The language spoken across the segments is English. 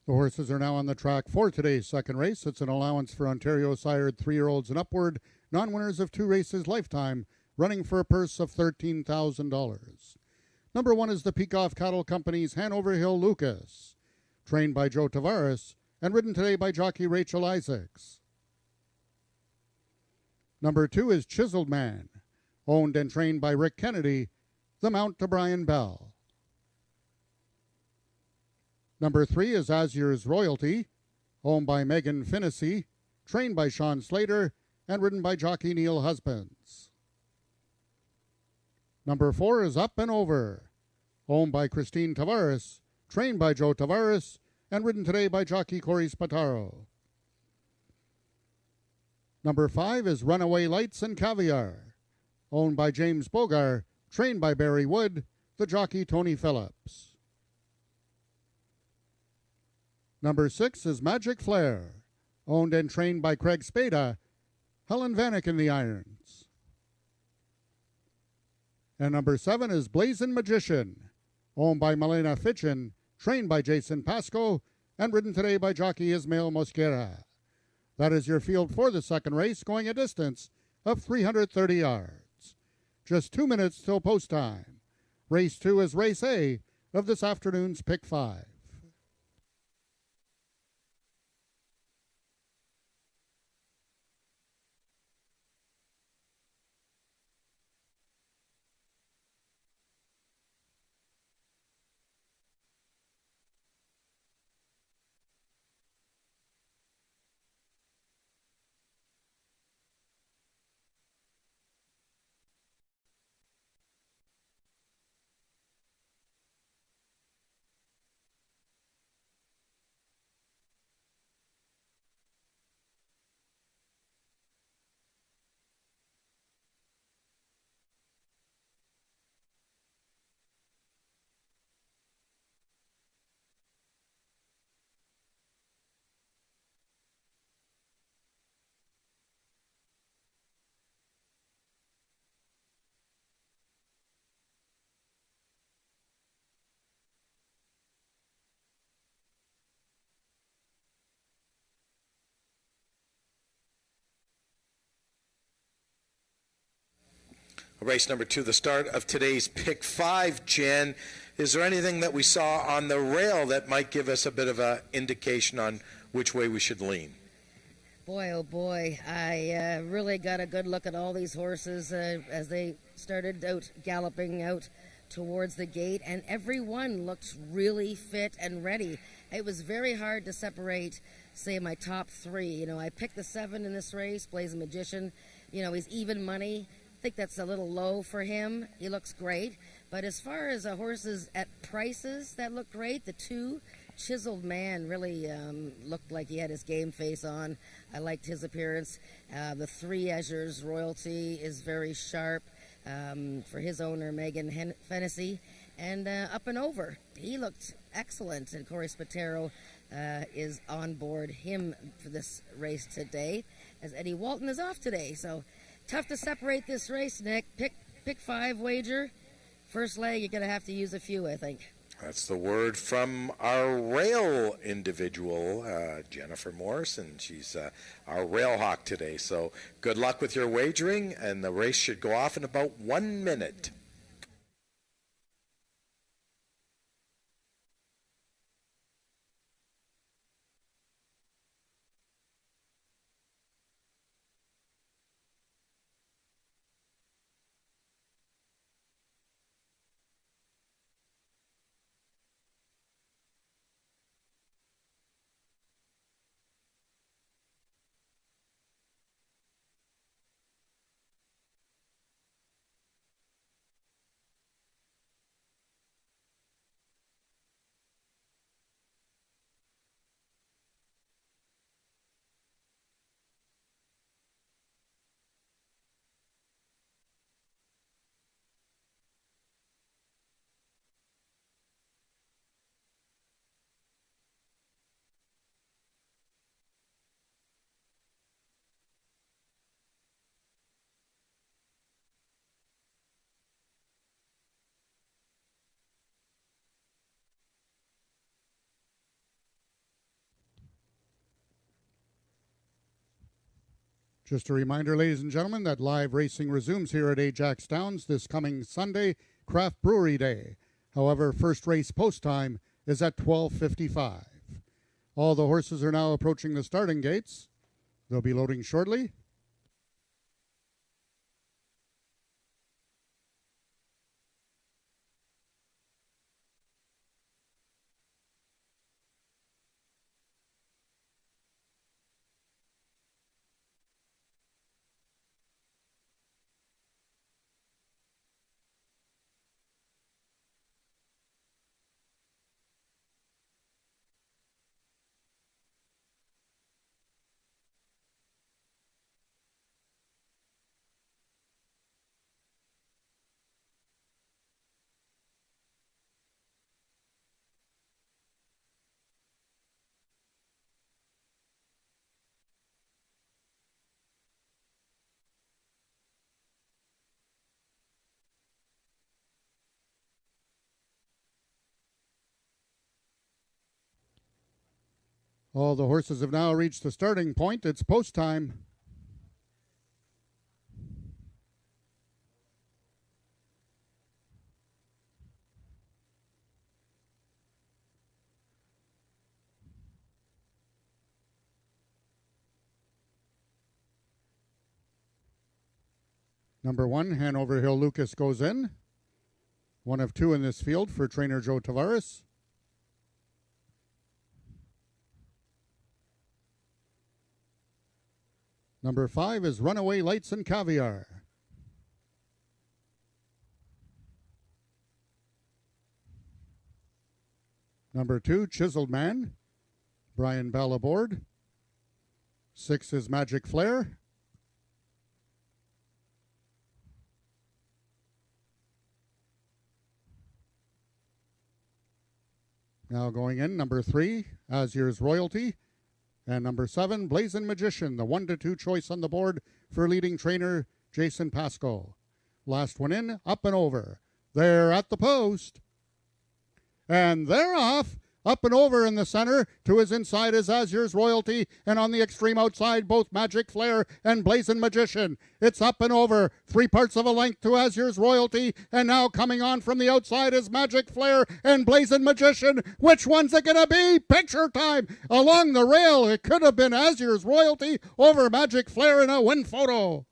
The horses are now on the track for today's second race. It's an allowance for Ontario-sired 3-year-olds and upward, non-winners of 2 races lifetime, running for a purse of $13,000. Number 1 is the Peacock Cattle Company's Hanover Hill Lucas, trained by Joe Tavares and ridden today by jockey Rachel Isaacs. Number 2 is Chiseled Man, owned and trained by Rick Kennedy, the mount to Brian Bell. Number 3 is Azur's Royalty, owned by Megan Finnessy, trained by Sean Slater, and ridden by jockey Neil Husbands. Number 4 is Up and Over, owned by Christine Tavares, trained by Joe Tavares, and ridden today by jockey Corey Spataro. Number 5 is Runaway Lights and Caviar, owned by James Bogar, trained by Barry Wood, the jockey Tony Phillips. Number 6 is Magic Flare, owned and trained by Craig Spada, Helen Vanek in the irons. And number 7 is Blazin' Magician, owned by Milena Fitchin, trained by Jason Pasco, and ridden today by jockey Ismael Mosquera. That is your field for the second race, going a distance of 330 yards. Just 2 minutes till post time. Race 2 is race A of this afternoon's Pick 5. Race number 2, the start of today's Pick 5, Jen. Is there anything that we saw on the rail that might give us a bit of an indication on which way we should lean? Boy, oh boy, I really got a good look at all these horses as they started out galloping out towards the gate, and every one looked really fit and ready. It was very hard to separate, say, my top 3. You know, I picked the 7 in this race, Blazin' Magician. You know, he's even money. I think that's a little low for him. He looks great. But as far as horses at prices that look great, the 2, Chiseled Man really looked like he had his game face on. I liked his appearance. The 3, Azur's Royalty, is very sharp for his owner, Megan Fennessy. And Up and Over, he looked excellent. And Corey Spataro is on board him for this race today, as Eddie Walton is off today. So tough to separate this race, Nick. Pick 5 wager. First leg, you're going to have to use a few, I think. That's the word from our rail individual, Jennifer Morrison. She's our rail hawk today. So good luck with your wagering, and the race should go off in about 1 minute. Just a reminder, ladies and gentlemen, that live racing resumes here at AjaxDowns this coming Sunday, Craft Brewery Day. However, first race post time is at 12:55. All the horses are now approaching the starting gates. They'll be loading shortly. All the horses have now reached the starting point. It's post time. Number 1, Hanover Hill Lucas goes in. One of 2 in this field for trainer Joe Tavares. Number 5 is Runaway Lights and Caviar. Number 2, Chiseled Man, Brian Ballabord. 6 is Magic Flare. Now going in, number 3, Azur's Royalty. And number 7, Blazing Magician, the 1-2 choice on the board for leading trainer Jason Pasco. Last one in, up and over. They're at the post. And they're off. Up and over in the center. To his inside is Azur's Royalty. And on the extreme outside, both Magic Flare and Blazing Magician. It's up and over. 3 parts of a length to Azur's Royalty. And now coming on from the outside is Magic Flare and Blazing Magician. Which one's it going to be? Picture time. Along the rail, it could have been Azur's Royalty over Magic Flare in a win photo.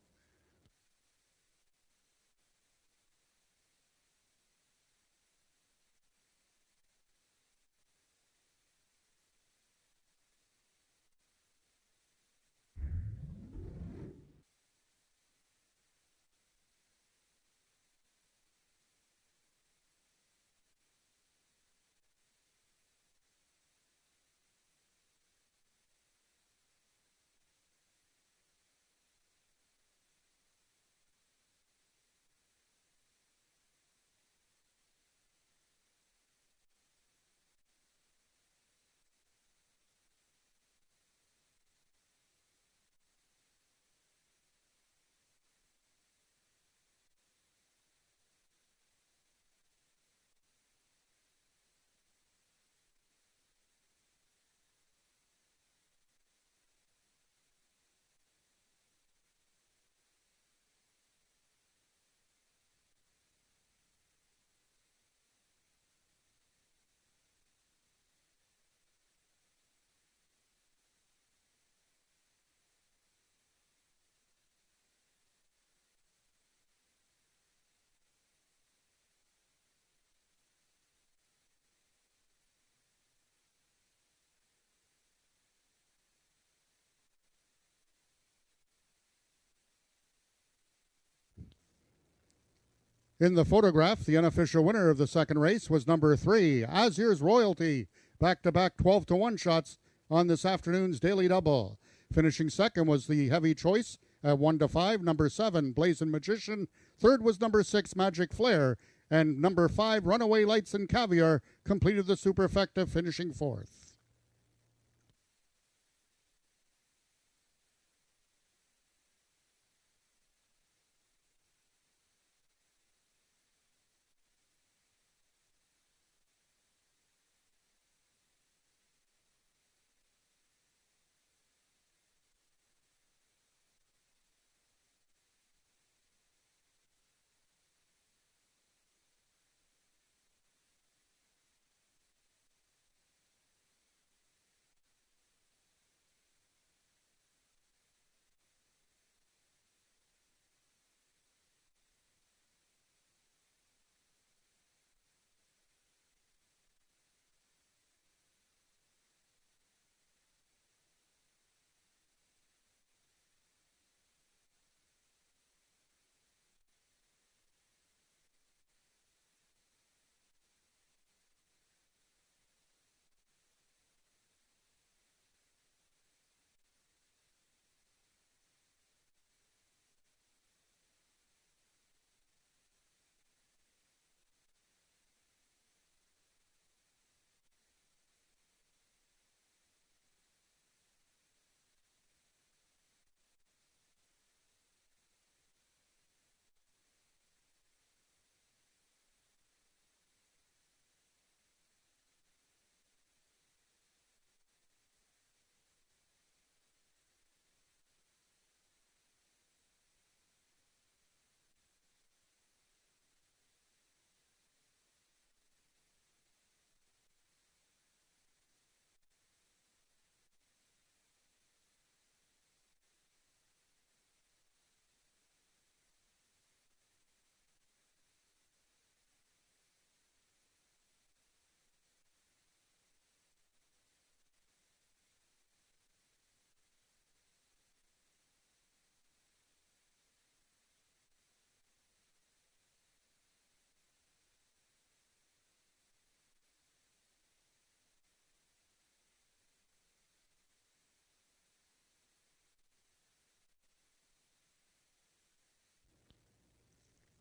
In the photograph, the unofficial winner of the second race was number 3, Azur's Royalty. Back-to-back 12-1 shots on this afternoon's Daily Double. Finishing second was the heavy choice at 1-5, number 7, Blazing Magician. Third was number 6, Magic Flare. And number 5, Runaway Lights and Caviar completed the superfecta, finishing fourth.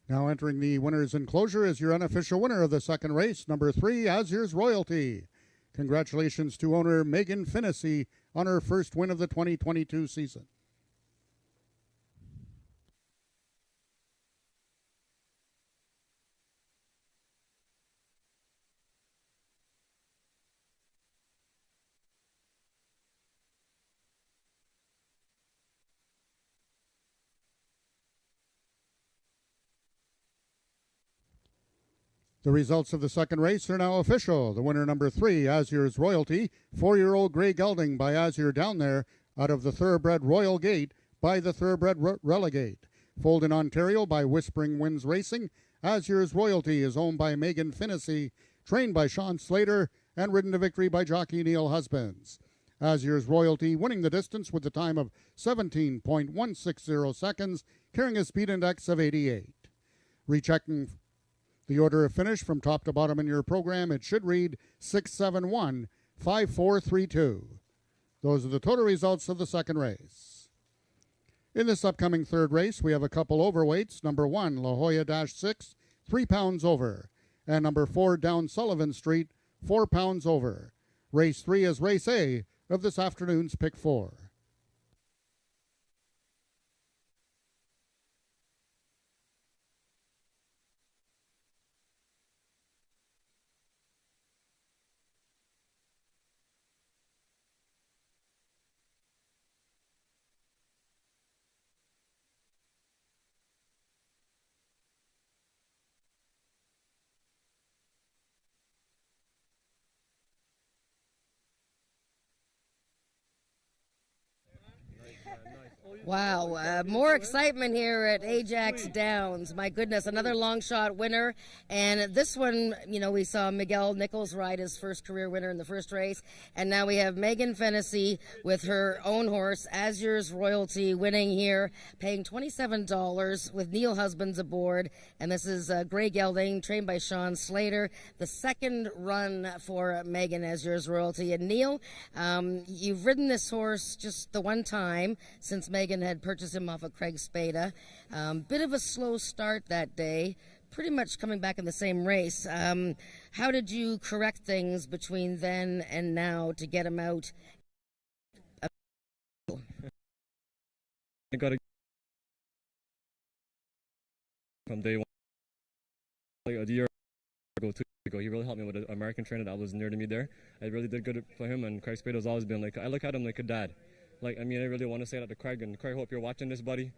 Now entering the winner's enclosure is your unofficial winner of the second race, number 3, Azur's Royalty. Congratulations to owner Megan Finnessy on her first win of the 2022 season. The results of the second race are now official. The winner, number 3, Azur's Royalty, 4-year-old Grey Gelding by Azur Down There, out of the Thoroughbred Royal Gate by the Thoroughbred Relegate. Foaled in Ontario by Whispering Winds Racing, Azur's Royalty is owned by Megan Finnessy, trained by Sean Slater, and ridden to victory by jockey Neil Husbands. Azur's Royalty winning the distance with a time of 17.160 seconds, carrying a speed index of 88. Rechecking the order of finish from top to bottom in your program, it should read 671 5432. Those are the total results of the second race. In this upcoming third race, we have a couple overweights. Number 1, La Jolla-6, 3 pounds over. And number 4, Down Sullivan Street, 4 pounds over. Race 3 is race A of this afternoon's Pick 4. Wow, more excitement here at AjaxDowns. My goodness, another long shot winner. And this one, you know, we saw Miguel Nichols ride his first career winner in the first race. And now we have Megan Finnessy with her own horse, Azur's Royalty, winning here, paying $27 with Neil Husbands aboard. And this is Grey Gelding, trained by Sean Slater. The second run for Megan Azur's Royalty. And Neil, you've ridden this horse just the one time since Megan had purchased him off of Craig Spada. Bit of a slow start that day, pretty much coming back in the same race. How did you correct things between then and now to get him out? I got to from day one, like a year ago, 2 years ago. He really helped me with an American trainer that was near to me there. I really did good for him, and Craig Spade has always been like, I look at him like a dad. Like, I mean, I really want to say that to Craig, and Craig, hope you're watching this, buddy.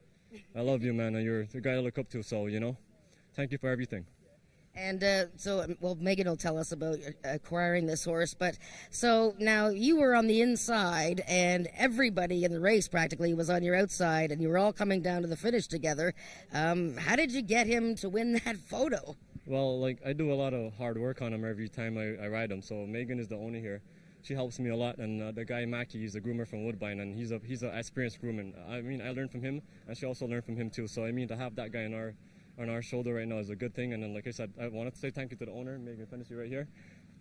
I love you, man, and you're the guy I look up to, so, you know, thank you for everything. And well, Megan will tell us about acquiring this horse, but so now you were on the inside, and everybody in the race practically was on your outside, and you were all coming down to the finish together. How did you get him to win that photo? Well, like, I do a lot of hard work on him every time I ride him, so Megan is the owner here. She helps me a lot, and the guy Mackie, he's a groomer from Woodbine, and he's an experienced groomer. I mean, I learned from him, and she also learned from him too. So I mean, to have that guy on our shoulder right now is a good thing. And then, like I said, I wanted to say thank you to the owner, Megan Finnessy, right here.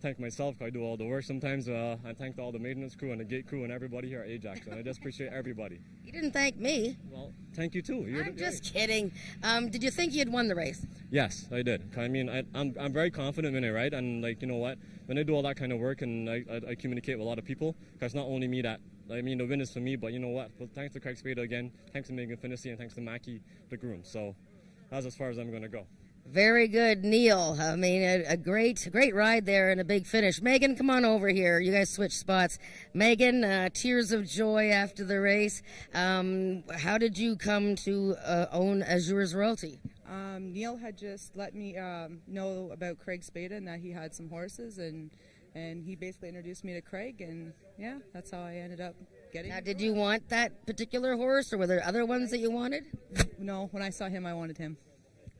Thank myself, I do all the work sometimes. I thank all the maintenance crew and the gate crew and everybody here at Ajax, and I just appreciate everybody. You didn't thank me. Well, thank you too. I'm just kidding. Did you think you had won the race? Yes, I did. I mean, I'm very confident when I ride, and like, you know what, when I do all that kind of work and I communicate with a lot of people, because not only me that, I mean, the win is for me, but you know what, well, thanks to Craig Spada again, thanks to Megan Finnessy, and thanks to Mackie, the groom. So that's as far as I'm going to go. Very good, Neil. I mean, a great ride there and a big finish. Megan, come on over here. You guys switch spots. Megan, tears of joy after the race. How did you come to own Azur's Royalty? Neil had just let me know about Craig Spada and that he had some horses, and he basically introduced me to Craig, and yeah, that's how I ended up getting Now, did you want that particular horse, or were there other ones that you wanted? No, when I saw him, I wanted him.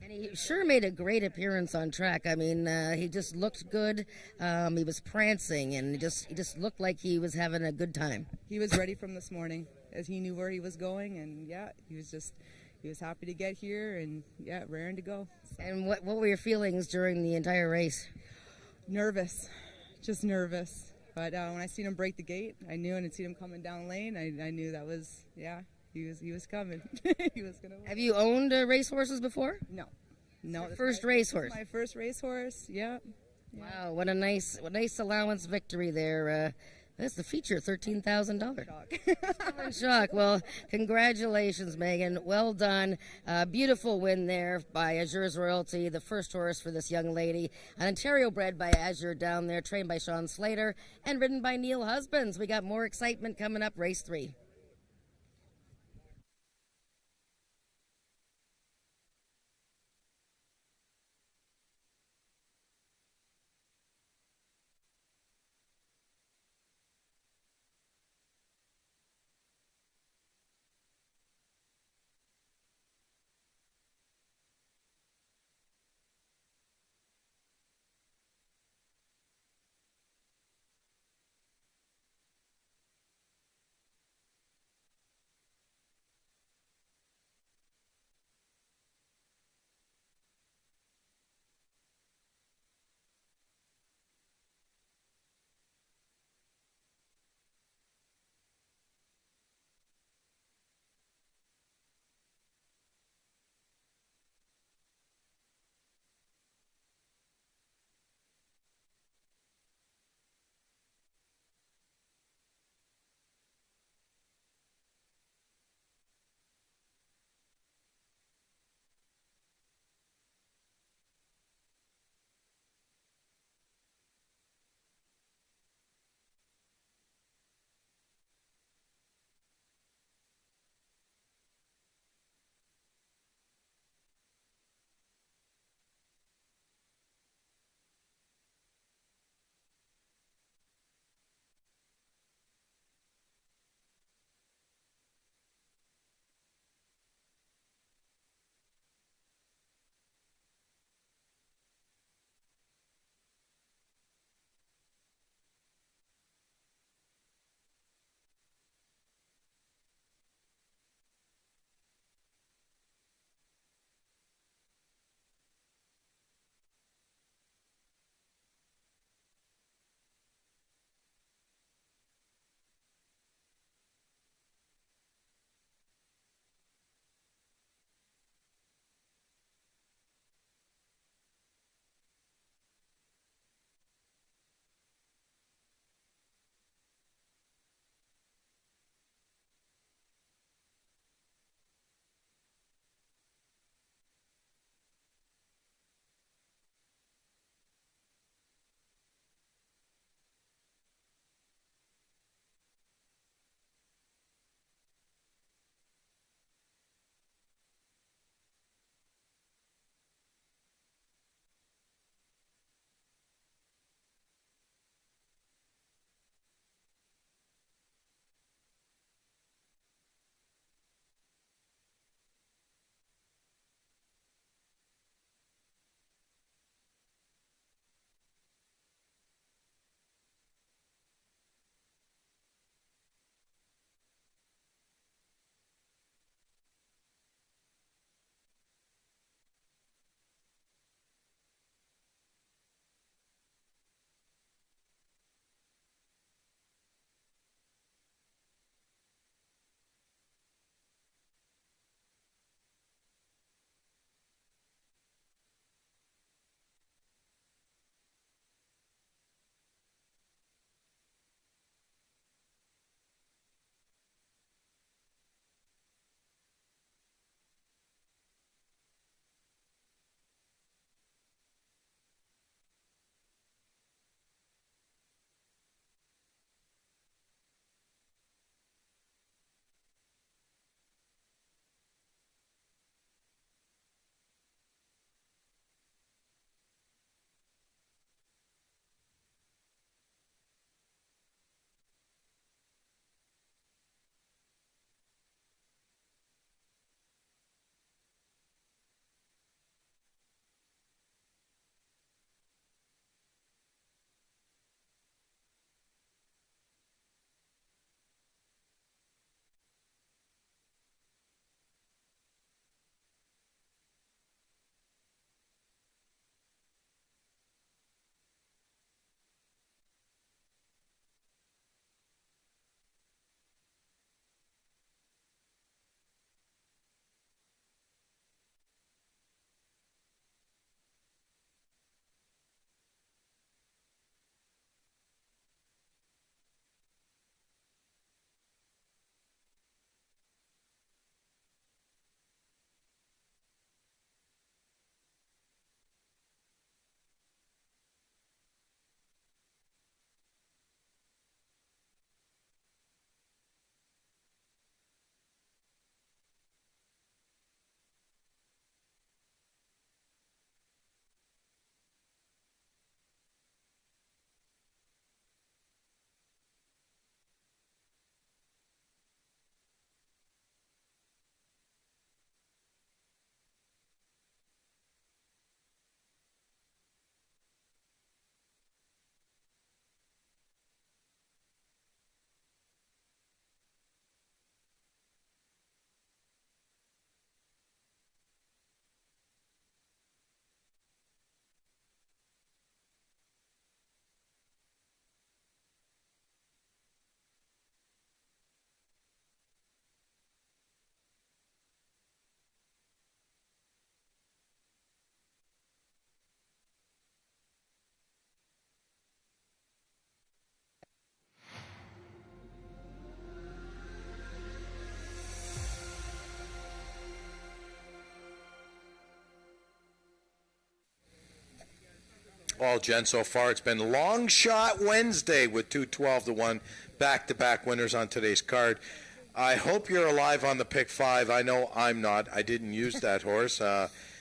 And he sure made a great appearance on track. I mean, he just looked good. He was prancing, and he just looked like he was having a good time. He was ready from this morning, as he knew where he was going, and yeah, he was happy to get here, and yeah, raring to go. So. And what were your feelings during the entire race? Nervous, just nervous. But when I seen him break the gate, I knew, and I'd seen him coming down lane, I knew that was, yeah, he was coming. He was gonna win. Have you owned racehorses before? No, No, Your that's first my, racehorse. My first racehorse. Yeah. Wow, what a nice allowance victory there. That's the feature, $13,000. Still in shock. Well, congratulations, Megan. Well done. Beautiful win there by Azure's Royalty, the first horse for this young lady. An Ontario bred by Azure down there, trained by Sean Slater, and ridden by Neil Husbands. We got more excitement coming up, race 3. Well, Jen, so far it's been long shot Wednesday with 2 12-1 back-to-back winners on today's card. I hope you're alive on the pick 5. I know I'm not. I didn't use that horse.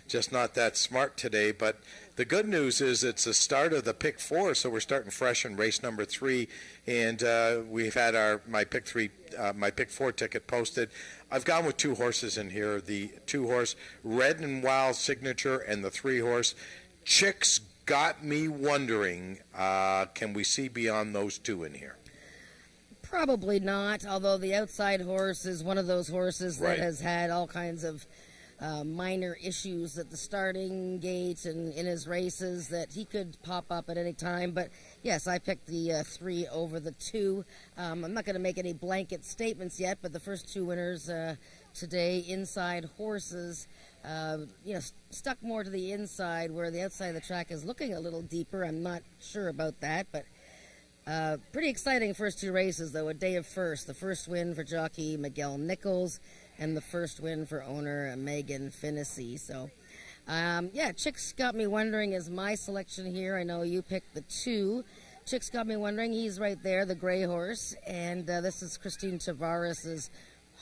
Just not that smart today. But the good news is it's the start of the pick 4, so we're starting fresh in race number 3. And we've had my pick 4 ticket posted. I've gone with 2 horses in here. The 2-horse Red and Wild Signature and the 3-horse Chicks Got Me Wondering. Can we see beyond those 2 in here? Probably not, although the outside horse is one of those horses that has had all kinds of minor issues at the starting gate and in his races that he could pop up at any time. But yes, I picked the 3 over the 2. I'm not going to make any blanket statements yet, but the first 2 winners today, inside horses, stuck more to the inside, where the outside of the track is looking a little deeper. I'm not sure about that, but pretty exciting first 2 races, though. A day of first. The first win for jockey Miguel Nichols and the first win for owner Megan Finnessy. So, Chicks Got Me Wondering is my selection here. I know you picked the 2. Chicks Got Me Wondering, he's right there, the gray horse. And this is Christine Tavares'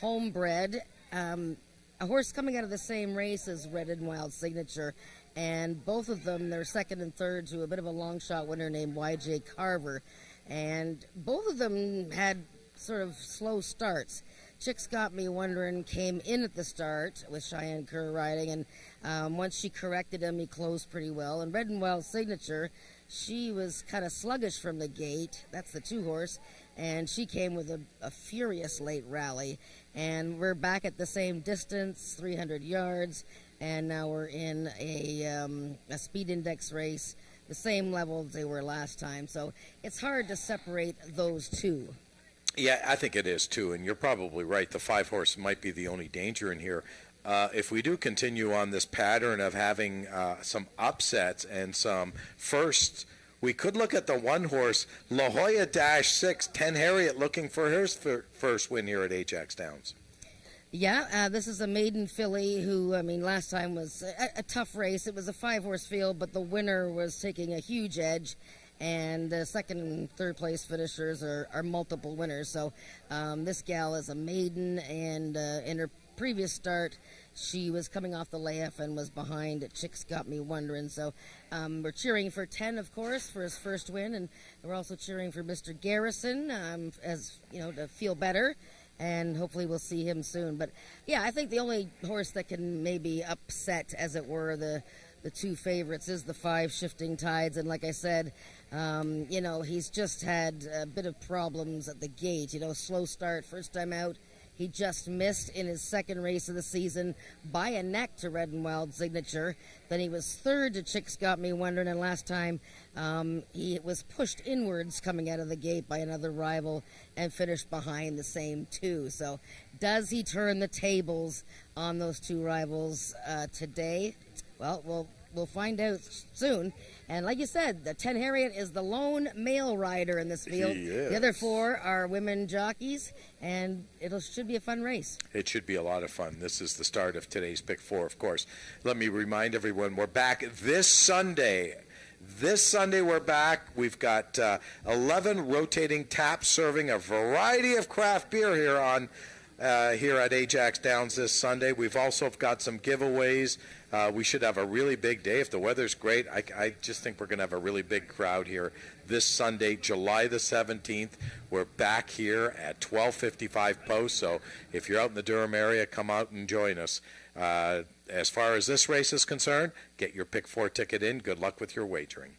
homebred. A horse coming out of the same race as Red and Wild Signature. And both of them, they're second and third to a bit of a long shot winner named Y.J. Carver. And both of them had sort of slow starts. Chicks Got Me Wondering came in at the start with Cheyenne Kerr riding, and once she corrected him, he closed pretty well. And Red and Wild Signature, she was kind of sluggish from the gate. That's the 2-horse. And she came with a furious late rally. And we're back at the same distance, 300 yards. And now we're in a speed index race, the same level as they were last time. So it's hard to separate those 2. Yeah, I think it is too, and you're probably right. The 5-horse might be the only danger in here. If we do continue on this pattern of having some upsets and some firsts, we could look at the 1-horse La Jolla -6, 10 Harriet, looking for his first win here at AjaxDowns. Yeah, this is a maiden filly who, last time was a tough race. It was a 5-horse field, but the winner was taking a huge edge. And the second and third place finishers are multiple winners. So this gal is a maiden, and in her previous start, she was coming off the layup and was behind Chicks Got Me Wondering. So we're cheering for 10, of course, for his first win, and we're also cheering for Mr. Garrison, to feel better. And hopefully we'll see him soon. But, yeah, I think the only horse that can maybe upset, as it were, the 2 favorites is the 5 Shifting Tides. And like I said, he's just had a bit of problems at the gate. Slow start, first time out. He just missed in his second race of the season by a neck to Red and Wild Signature. Then he was third to Chicks Got Me Wondering, and last time he was pushed inwards coming out of the gate by another rival and finished behind the same 2. So does he turn the tables on those 2 rivals today? Well, we'll find out soon. And like you said, the 10 Harriet is the lone male rider in this field. The other 4 are women jockeys, and it should be a fun race. It should be a lot of fun. This is the start of today's pick 4, of course. Let me remind everyone, we're back this Sunday. This Sunday we're back. We've got 11 rotating taps serving a variety of craft beer here at AjaxDowns this Sunday. We've also got some giveaways. We should have a really big day. If the weather's great, I just think we're going to have a really big crowd here this Sunday, July the 17th. We're back here at 12:55 post, so if you're out in the Durham area, come out and join us. As far as this race is concerned, get your pick 4 ticket in. Good luck with your wagering.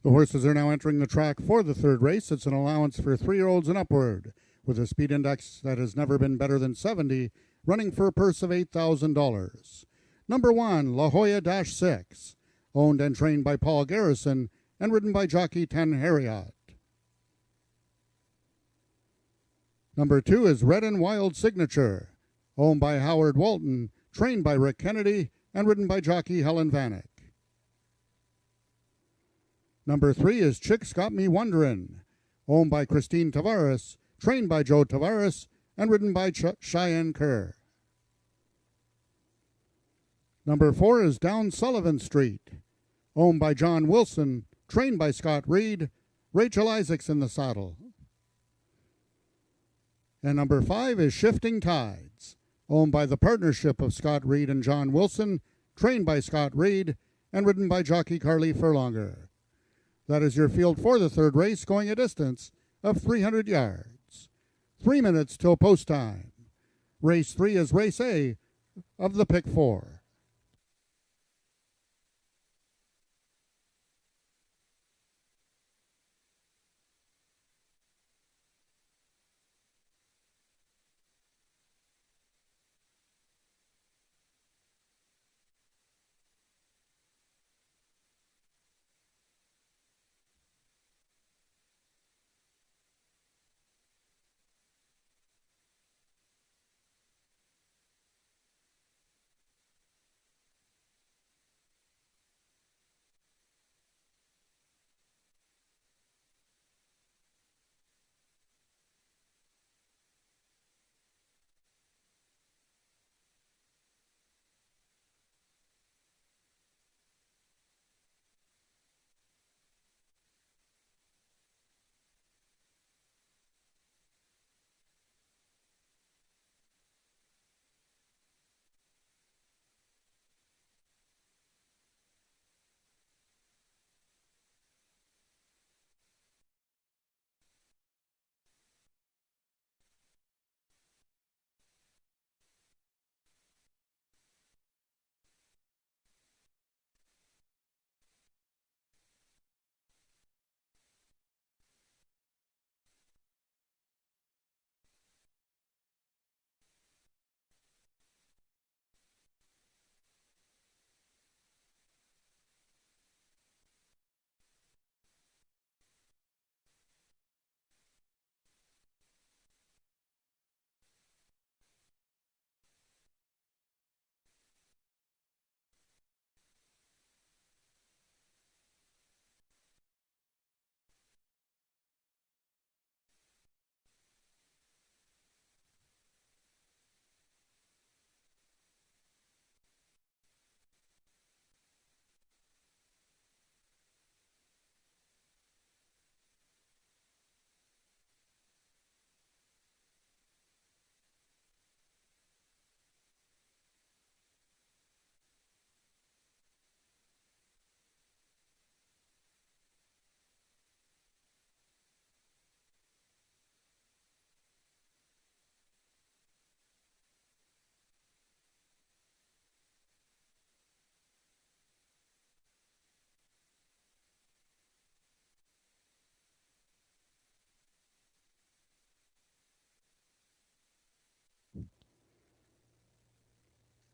The horses are now entering the track for the third race. It's an allowance for 3-year-olds and upward, with a speed index that has never been better than 70, running for a purse of $8,000. Number 1, La Jolla-6, owned and trained by Paul Garrison and ridden by jockey Ten Harriot. Number 2 is Red and Wild Signature, owned by Howard Walton, trained by Rick Kennedy, and ridden by jockey Helen Vanek. Number 3 is Chick's Got Me Wonderin', owned by Christine Tavares, trained by Joe Tavares, and ridden by Cheyenne Kerr. Number 4 is Down Sullivan Street, owned by John Wilson, trained by Scott Reed, Rachel Isaacs in the saddle. And number 5 is Shifting Tides, owned by the partnership of Scott Reed and John Wilson, trained by Scott Reed, and ridden by jockey Carly Furlonger. That is your field for the third race, going a distance of 300 yards. 3 minutes till post time. Race 3 is race A of the pick 4.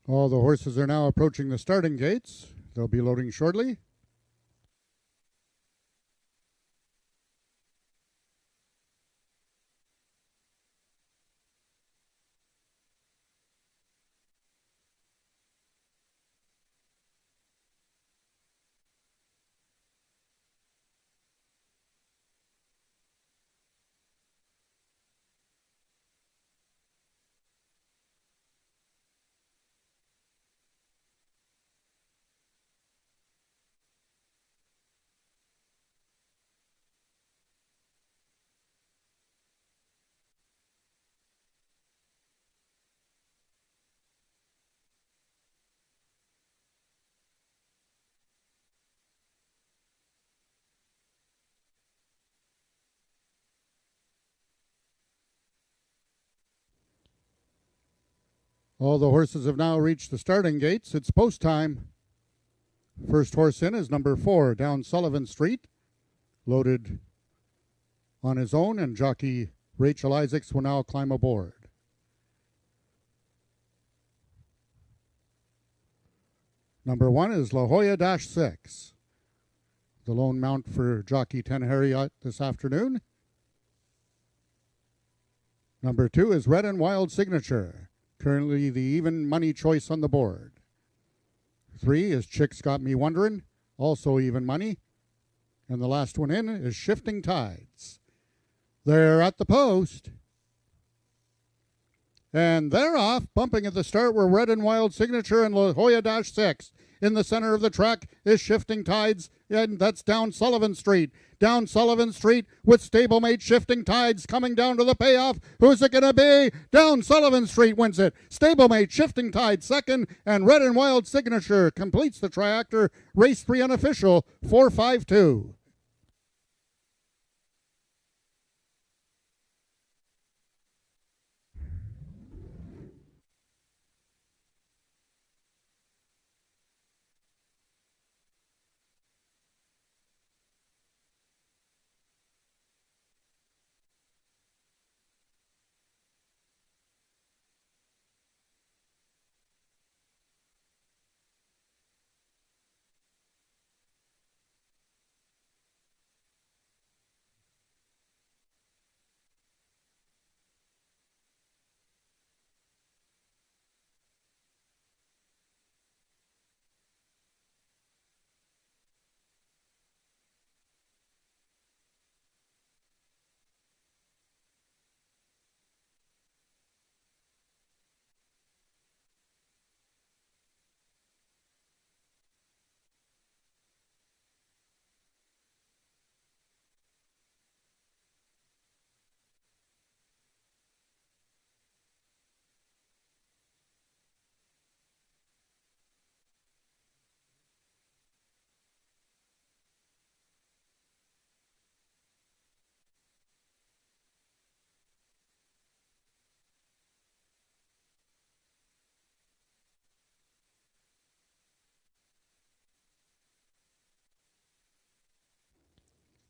All the horses are now approaching the starting gates. They'll be loading shortly. All the horses have now reached the starting gates. It's post time. First horse in is number 4, Down Sullivan Street, loaded on his own, and jockey Rachel Isaacs will now climb aboard. Number 1 is La Jolla-6, the lone mount for jockey Ten Harriot this afternoon. Number 2 is Red and Wild Signature, currently the even money choice on the board. 3 is Chicks Got Me Wonderin', also even money. And the last one in is Shifting Tides. They're at the post. And they're off. Bumping at the start were Red and Wild Signature and La Jolla-6. In the center of the track is Shifting Tides, and that's down Sullivan Street. Down Sullivan Street with stablemate Shifting Tides coming down to the payoff. Who's it going to be? Down Sullivan Street wins it. Stablemate Shifting Tides second, and Red and Wild Signature completes the triactor. Race 3 unofficial, 4-5-2.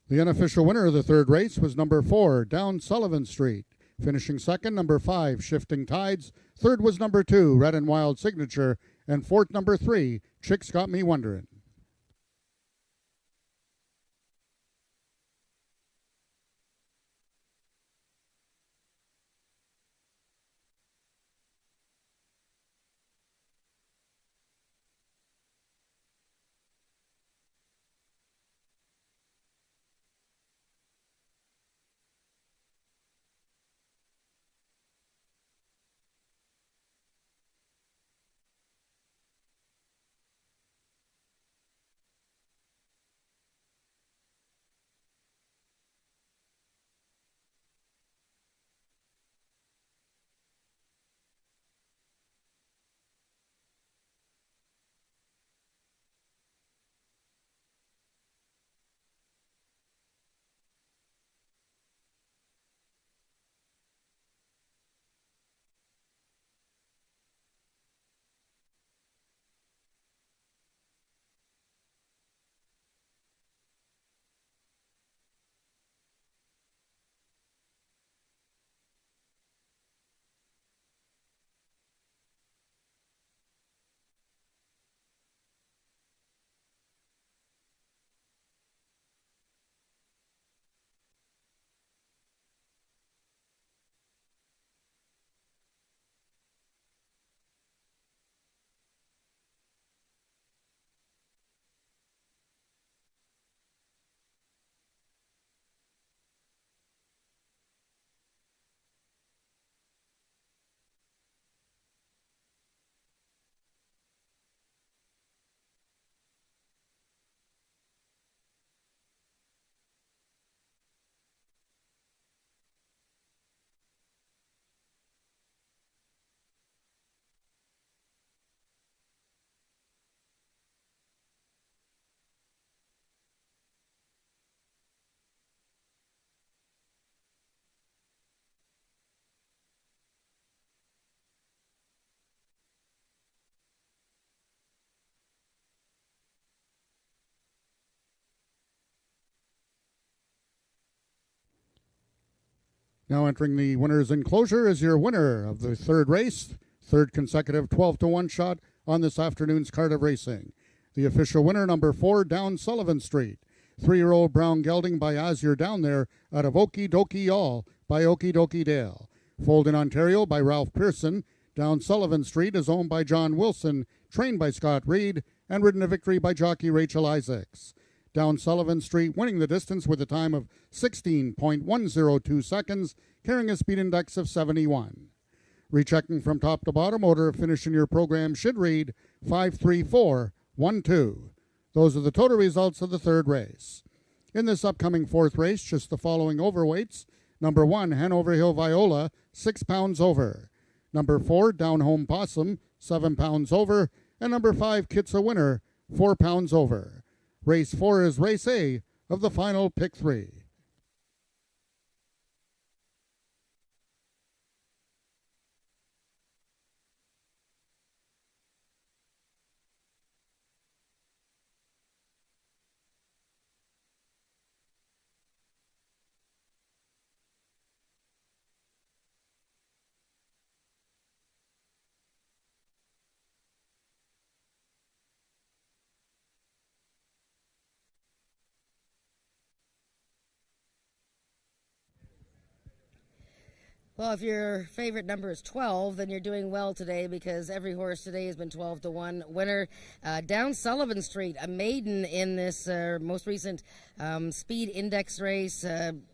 The unofficial winner of the third race was number 4, Down Sullivan Street. Finishing second, number 5, Shifting Tides. Third was number 2, Red and Wild Signature. And fourth, number 3, Chicks Got Me Wonderin'. Now entering the winner's enclosure is your winner of the third race, third consecutive 12-1 shot on this afternoon's card of racing. The official winner, number 4, Down Sullivan Street. 3-year-old brown gelding by As You're Down There out of Okie Dokie All by Okie Dokie Dale. Foaled in Ontario by Ralph Pearson, Down Sullivan Street is owned by John Wilson, trained by Scott Reed, and ridden to victory by jockey Rachel Isaacs. Down Sullivan Street winning the distance with a time of 16.102 seconds, carrying a speed index of 71. Rechecking from top to bottom, order of finish in your program should read 53412. Those are the total results of the third race. In this upcoming fourth race, just the following overweights. Number 1, Hanover Hill Viola, 6 pounds over. Number 4, Down Home Possum, 7 pounds over. And number 5, Kitsa Winner, 4 pounds over. Race 4 is race A of the final pick 3. Well, if your favorite number is 12, then you're doing well today because every horse today has been 12-1 winner. Down Sullivan Street, a maiden in this most recent speed index race,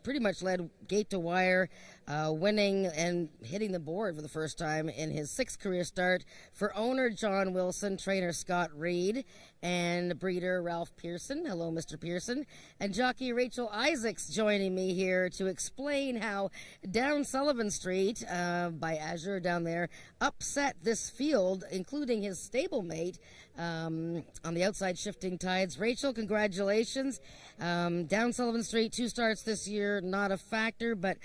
pretty much led gate to wire, winning and hitting the board for the first time in his 6th career start for owner John Wilson, trainer Scott Reed, and breeder Ralph Pearson. Hello, Mr. Pearson. And jockey Rachel Isaacs joining me here to explain how Down Sullivan Street by Azure down there upset this field, including his stablemate on the outside Shifting Tides. Rachel, congratulations. Down Sullivan Street, 2 starts this year, not a factor, but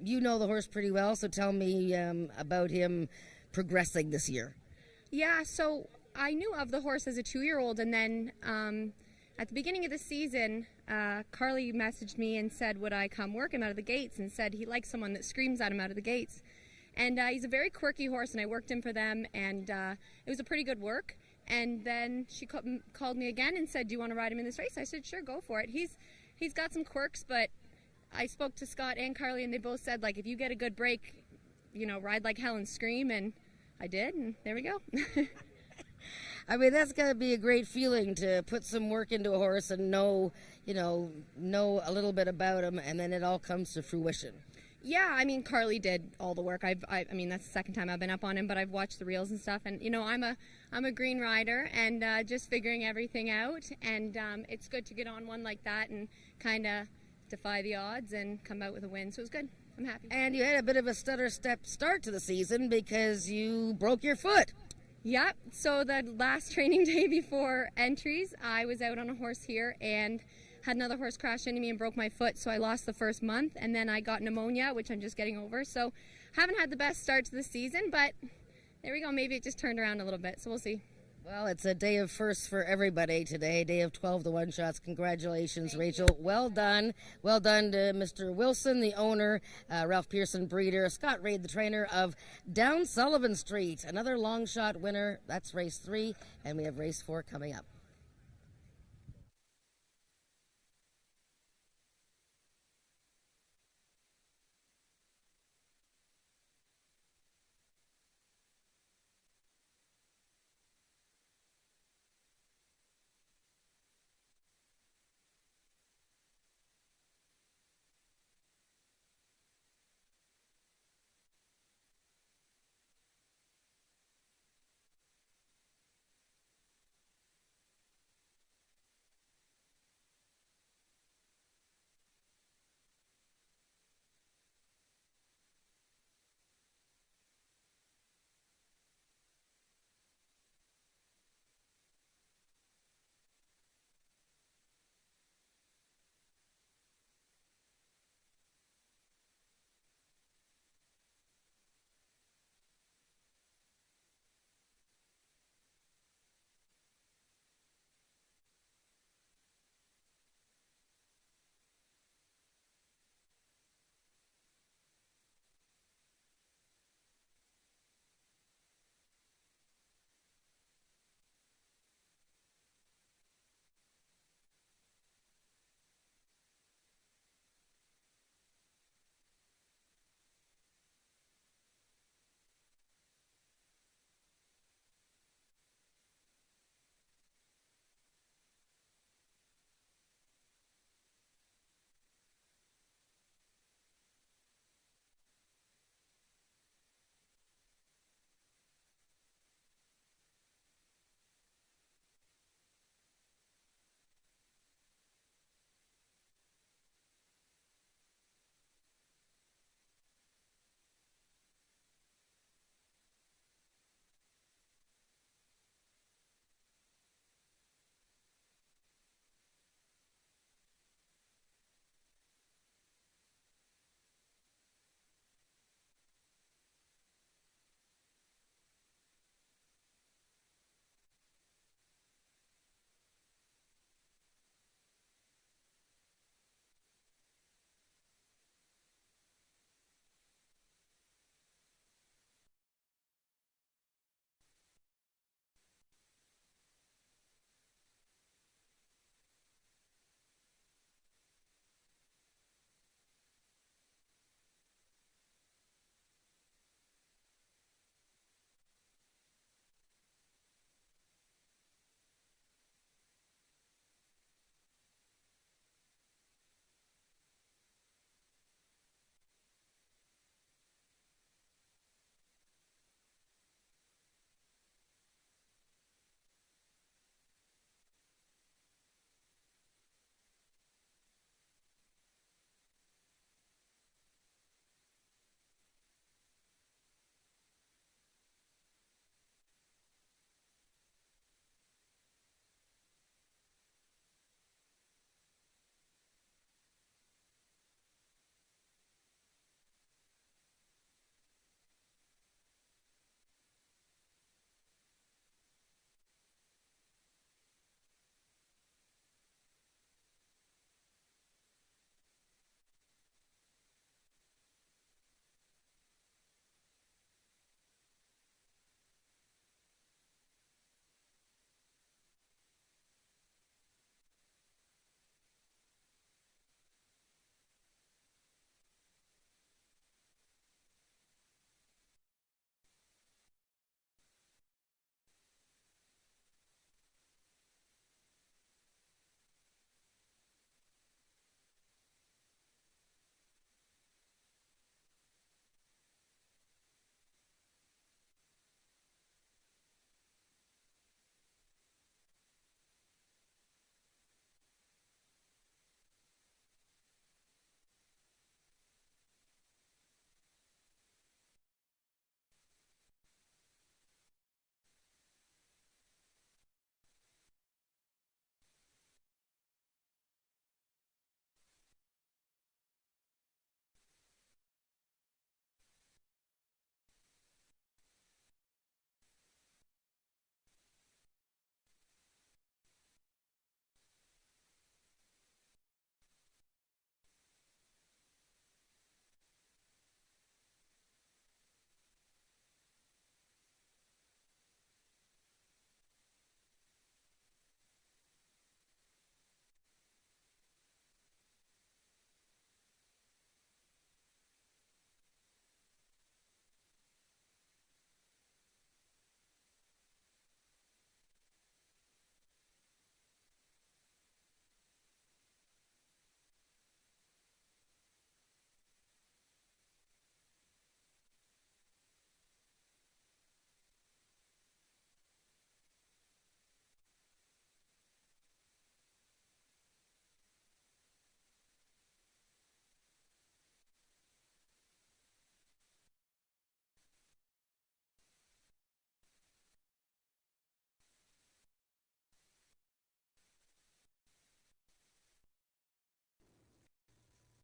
you know the horse pretty well, so tell me about him progressing this year. Yeah, so I knew of the horse as a 2-year-old, and then at the beginning of the season, Carly messaged me and said, would I come work him out of the gates, and said he likes someone that screams at him out of the gates. And he's a very quirky horse, and I worked him for them, and it was a pretty good work. And then she called me again and said, do you want to ride him in this race? I said, sure, go for it. He's got some quirks, but I spoke to Scott and Carly, and they both said, like, if you get a good break, you know, ride like hell and scream, and I did, and there we go. I mean, that's got to be a great feeling to put some work into a horse and know a little bit about him, and then it all comes to fruition. Yeah, I mean, Carly did all the work. I mean, that's the second time I've been up on him, but I've watched the reels and stuff. And you know, I'm a green rider, and just figuring everything out. And it's good to get on one like that and kind of defy the odds and come out with a win. So it was good. I'm happy. And you had a bit of a stutter step start to the season because you broke your foot. Yep. So the last training day before entries, I was out on a horse here and had another horse crash into me and broke my foot, so I lost the first month, and then I got pneumonia, which I'm just getting over. So haven't had the best start to the season, but there we go. Maybe it just turned around a little bit, so we'll see. Well, it's a day of firsts for everybody today, day of 12-1 shots. Congratulations, Rachel. Well done. Well done to Mr. Wilson, the owner, Ralph Pearson, breeder, Scott Reid, the trainer of Down Sullivan Street. Another long shot winner. That's race 3, and we have race 4 coming up.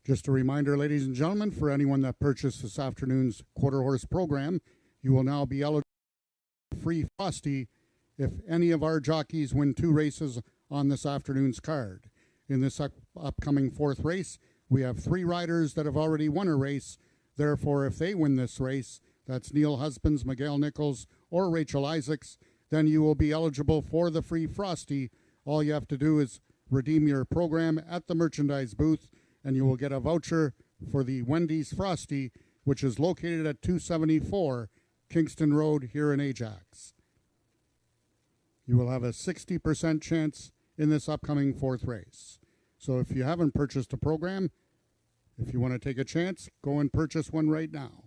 Just a reminder, ladies and gentlemen, for anyone that purchased this afternoon's quarter horse program, you will now be eligible for free Frosty if any of our jockeys win 2 races on this afternoon's card. In this upcoming 4th race, we have 3 riders that have already won a race. Therefore, if they win this race, that's Neil Husbands, Miguel Nichols, or Rachel Isaacs, then you will be eligible for the free Frosty. All you have to do is redeem your program at the merchandise booth, and you will get a voucher for the Wendy's Frosty, which is located at 274 Kingston Road here in Ajax. You will have a 60% chance in this upcoming 4th race. So if you haven't purchased a program, if you want to take a chance, go and purchase one right now.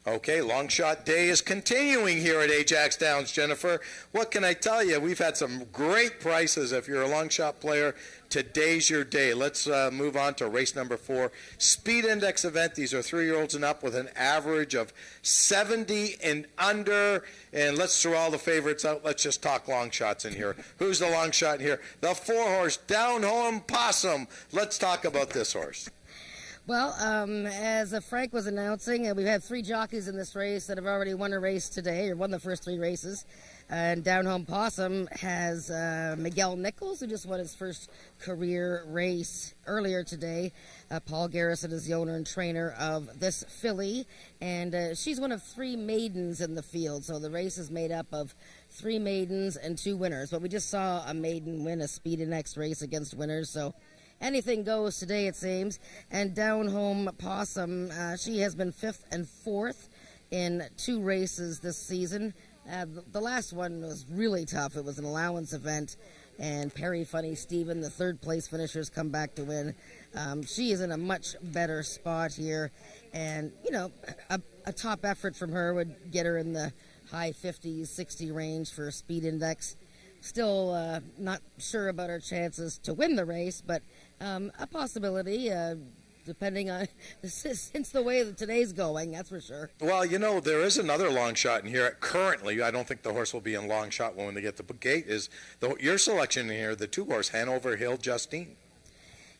Okay, long shot day is continuing here at AjaxDowns, Jennifer. What can I tell you? We've had some great prices. If you're a long shot player, today's your day. Let's move on to race number 4, Speed Index event. These are 3-year-olds and up with an average of 70 and under. And let's throw all the favorites out. Let's just talk long shots in here. Who's the long shot in here? The 4-horse, Down Home Possum. Let's talk about this horse. Well, as Frank was announcing, we've had 3 jockeys in this race that have already won a race today, or won the first 3 races. And Down Home Possum has Miguel Nichols, who just won his first career race earlier today. Paul Garrison is the owner and trainer of this filly, and she's one of 3 maidens in the field. So the race is made up of 3 maidens and 2 winners. But we just saw a maiden win a Speed Index race against winners, so anything goes today, it seems. And Down Home Possum, she has been 5th and 4th in 2 races this season. The last one was really tough. It was an allowance event, and Perry Funny Steven, the 3rd place finishers, come back to win. She is in a much better spot here, and, you know, a top effort from her would get her in the high 50s, 60 range for Speed Index. Still not sure about her chances to win the race, but a possibility, depending on, since the way that today's going, that's for sure. Well, you know, there is another long shot in here. Currently, I don't think the horse will be in long shot when they get to the gate, is your selection in here, the 2-horse, Hanover Hill Justine.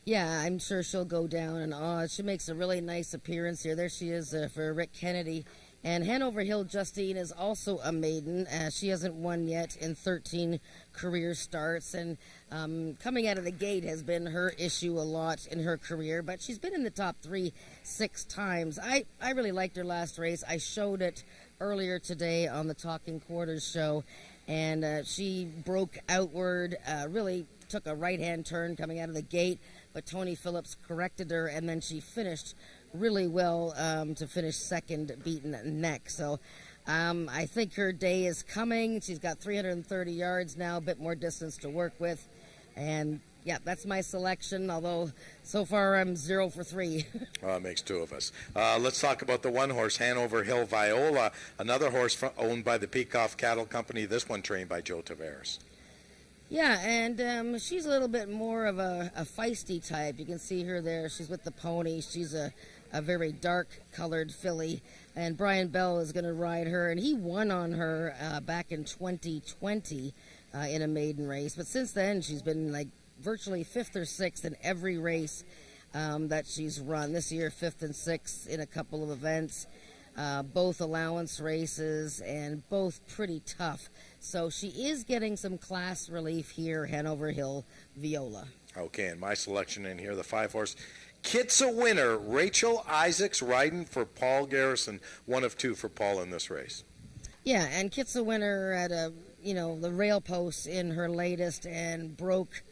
Yeah, I'm sure she'll go down in Oz. She makes a really nice appearance here. There she is for Rick Kennedy. And Hanover Hill Justine is also a maiden. She hasn't won yet in 13 career starts, and coming out of the gate has been her issue a lot in her career, but she's been in the top 3 6 times. I really liked her last race. I showed it earlier today on the Talking Quarters show, and she broke outward, really took a right-hand turn coming out of the gate, but Tony Phillips corrected her, and then she finished really well to finish 2nd, beaten neck. So I think her day is coming. She's got 330 yards now, a bit more distance to work with. And, yeah, that's my selection, although so far I'm 0 for 3. Well, that makes 2 of us. Let's talk about the 1-horse, Hanover Hill Viola, another horse owned by the Peacock Cattle Company, this one trained by Joe Tavares. Yeah, and she's a little bit more of a feisty type. You can see her there. She's with the pony. She's a very dark-colored filly, and Brian Bell is going to ride her, and he won on her back in 2020 in a maiden race. But since then, she's been like virtually 5th or 6th in every race. that she's run. This year, 5th and 6th in a couple of events, both allowance races and both pretty tough. So she is getting some class relief here, Hanover Hill Viola. Okay, and my selection in here, the 5-horse Kitsa winner, Rachel Isaacs riding for Paul Garrison, 1 of 2 for Paul in this race. Yeah, and Kitsa winner at the rail post in her latest and broke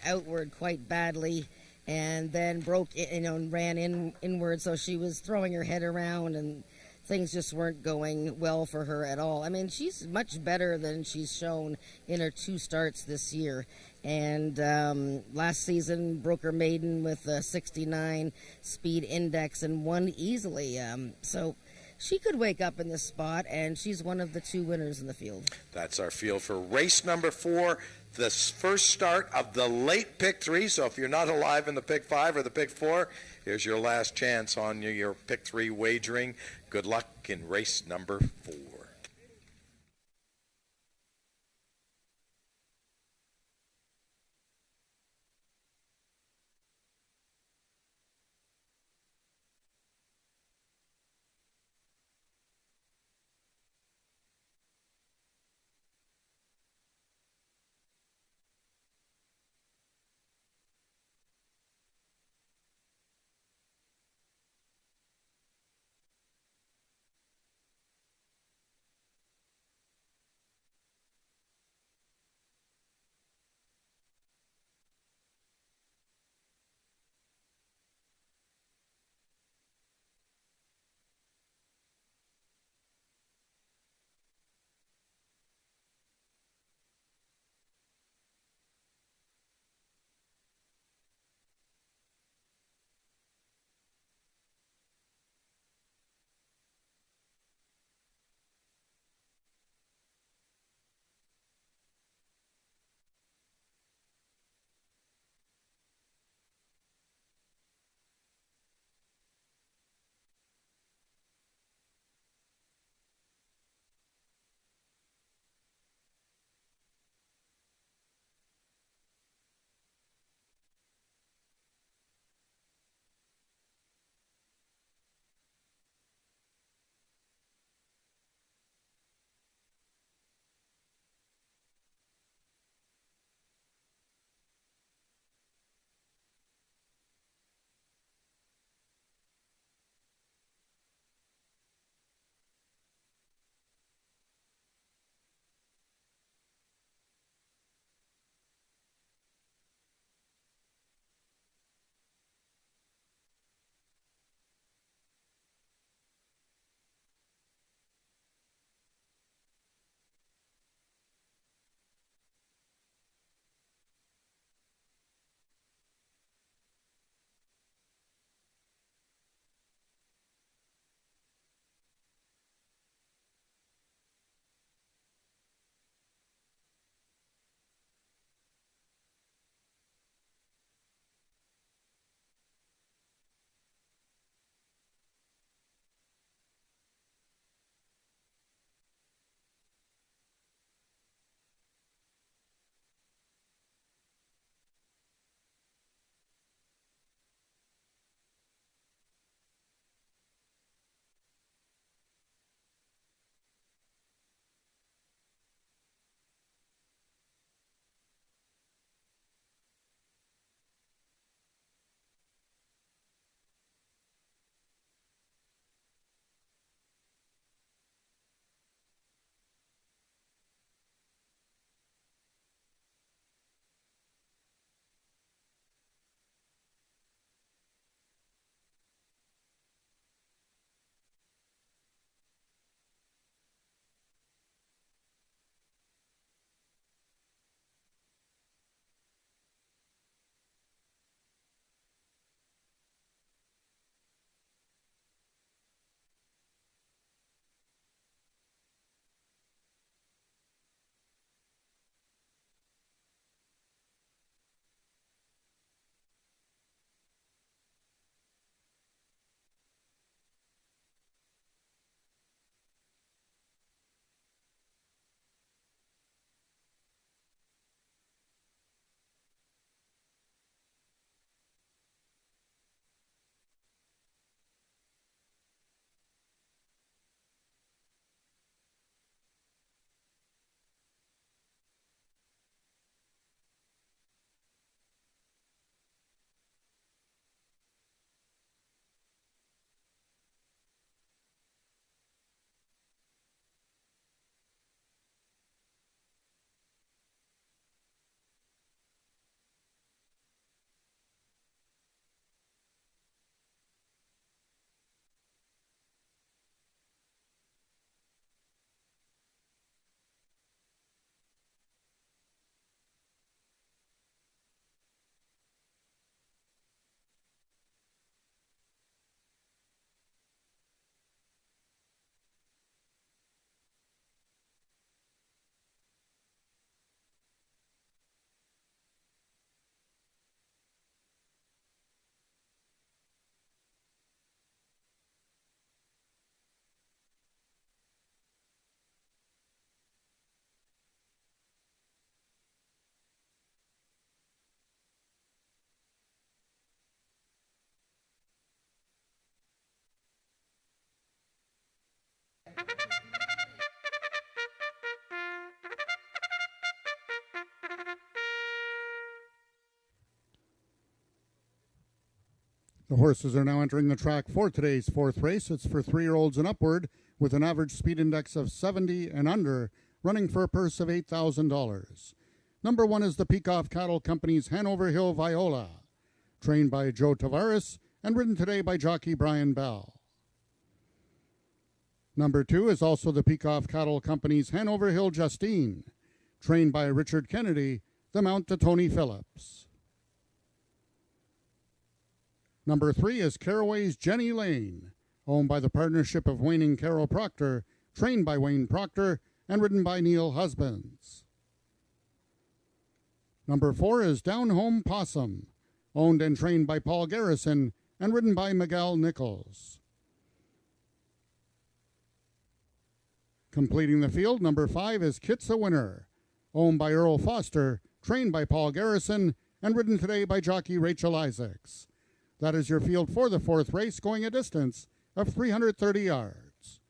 outward quite badly, and then and ran inward. So she was throwing her head around, and things just weren't going well for her at all. I mean, she's much better than she's shown in her 2 starts this year. And last season broke her maiden with a 69 speed index and won easily. So she could wake up in this spot, and she's one of the 2 winners in the field. That's our field for race number 4, the first start of the late pick 3. So if you're not alive in the pick 5 or the pick 4, here's your last chance on your pick 3 wagering. Good luck in race number 4. The horses are now entering the track for today's fourth race. It's for 3-year-olds and upward with an average speed index of 70 and under, running for a purse of $8,000. Number 1 is the Peacock Cattle Company's Hanover Hill Viola, trained by Joe Tavares and ridden today by jockey Brian Bell. Number 2 is also the Peacock Cattle Company's Hanover Hill Justine, trained by Richard Kennedy, the mount to Tony Phillips. Number 3 is Caraway's Jenny Lane, owned by the partnership of Wayne and Carol Proctor, trained by Wayne Proctor and ridden by Neil Husbands. Number 4 is Down Home Possum, owned and trained by Paul Garrison and ridden by Miguel Nichols. Completing the field, number 5 is Kit's a Winner, owned by Earl Foster, trained by Paul Garrison and ridden today by jockey Rachel Isaacs. That is your field for the fourth race, going a distance of 330 yards.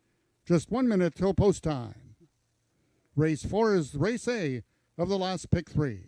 Just 1 minute till post time. Race 4 is race A of the last pick 3.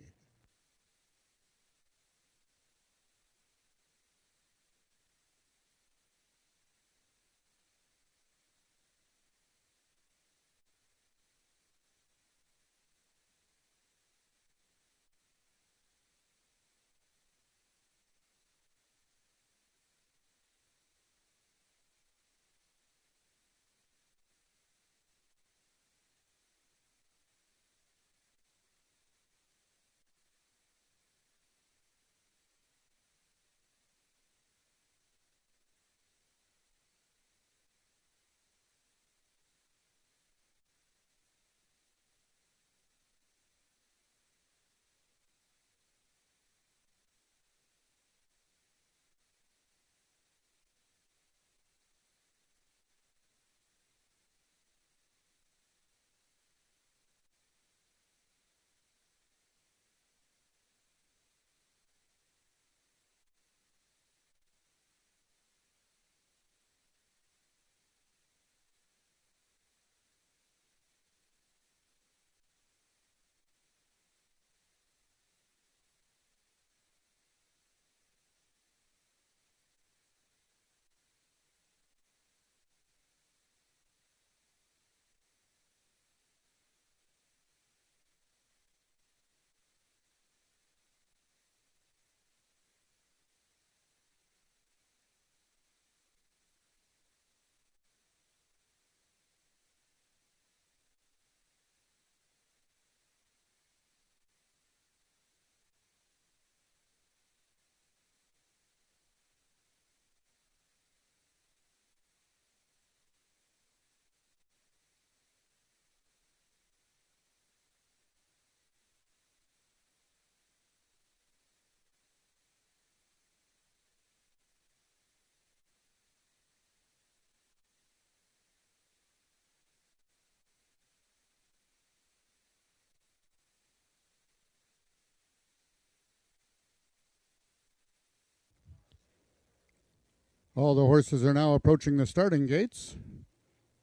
All the horses are now approaching the starting gates.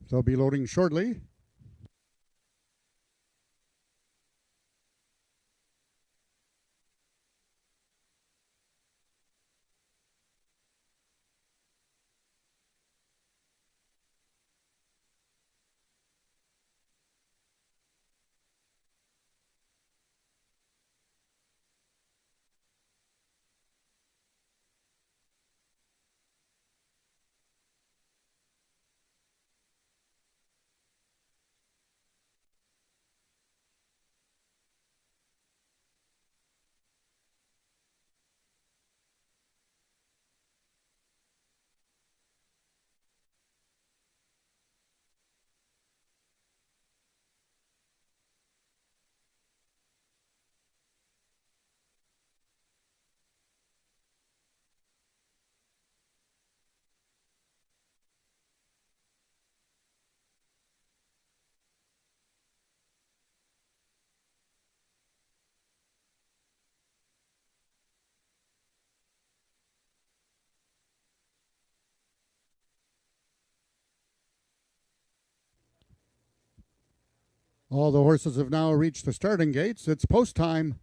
They'll be loading shortly. All the horses have now reached the starting gates. It's post time,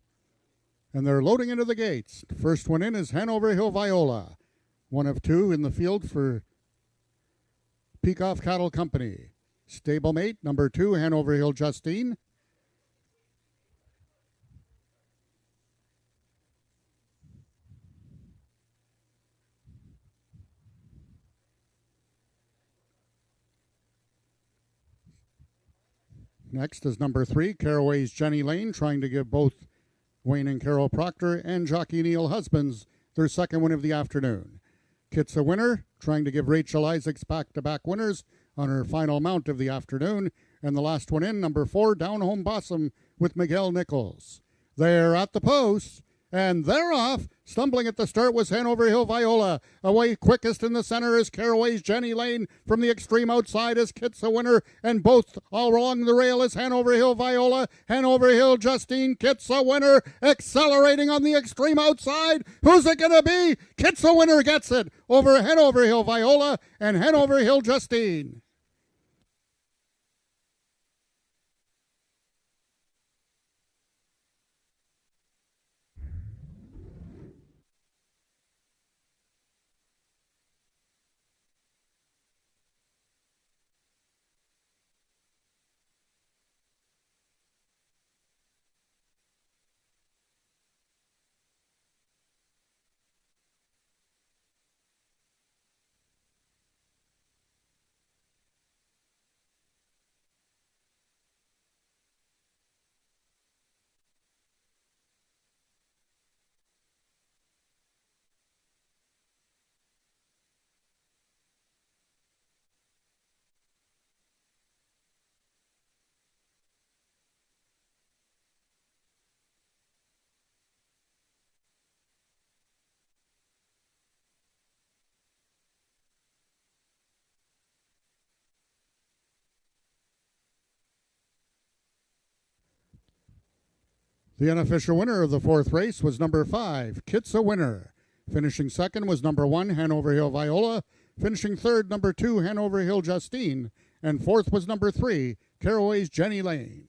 and they're loading into the gates. First one in is Hanover Hill Viola, One of two in the field for Peacock Cattle Company. Stablemate, number 2, Hanover Hill Justine. Next is number 3, Caraway's Jenny Lane, trying to give both Wayne and Carol Proctor and Jockey Neil Husbands their second win of the afternoon. Kit's a winner, trying to give Rachel Isaacs back-to-back winners on her final mount of the afternoon. And the last one in, number 4, Down Home Bossum with Miguel Nichols. They're at the post, and they're off. Stumbling at the start was Hanover Hill Viola. Away quickest in the center is Caraway's Jenny Lane. From the extreme outside is Kit's a winner, and both all along the rail is Hanover Hill Viola. Hanover Hill Justine, Kit's a winner, accelerating on the extreme outside. Who's it going to be? Kit's a winner gets it over Hanover Hill Viola and Hanover Hill Justine. The unofficial winner of the fourth race was number 5, Kit's a Winner. Finishing second was number 1, Hanover Hill Viola. Finishing third, number 2, Hanover Hill Justine. And fourth was number 3, Caraway's Jenny Lane.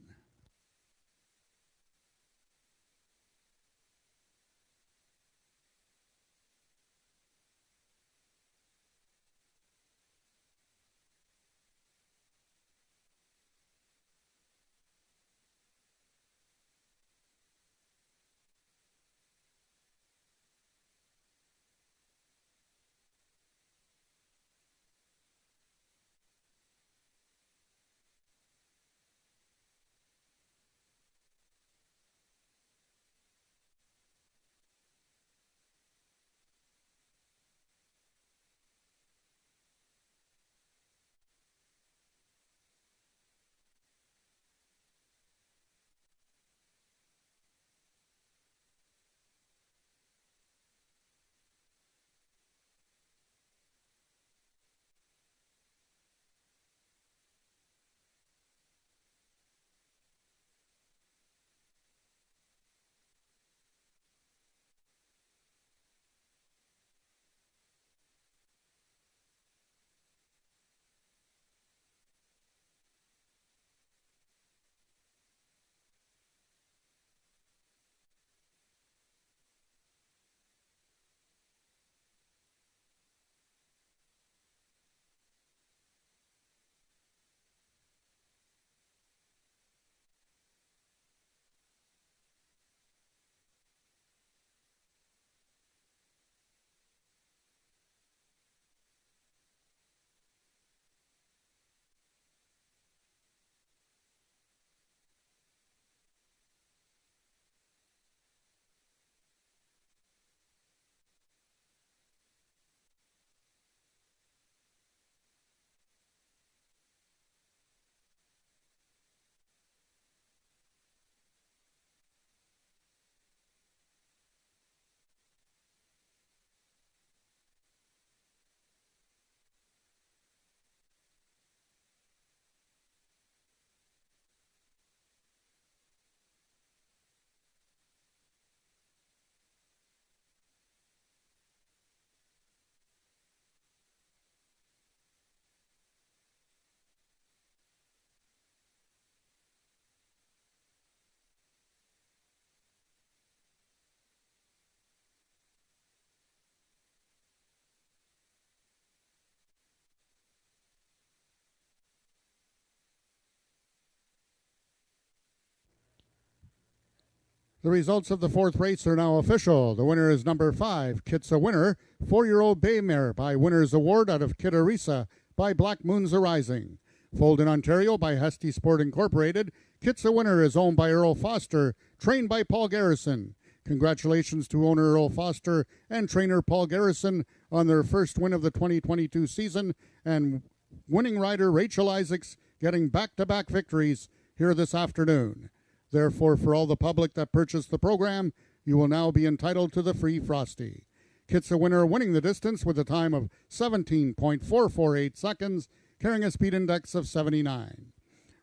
The results of the fourth race are now official. The winner is number 5, Kitsa Winner, 4-year-old bay mare by Winner's Award out of Kittarisa by Black Moons Arising. Foaled in Ontario by Hesty Sport Incorporated, Kitsa Winner is owned by Earl Foster, trained by Paul Garrison. Congratulations to owner Earl Foster and trainer Paul Garrison on their first win of the 2022 season, and winning rider Rachel Isaacs getting back-to-back victories here this afternoon. Therefore, for all the public that purchased the program, you will now be entitled to the free Frosty. Kitsa Winner winning the distance with a time of 17.448 seconds, carrying a speed index of 79.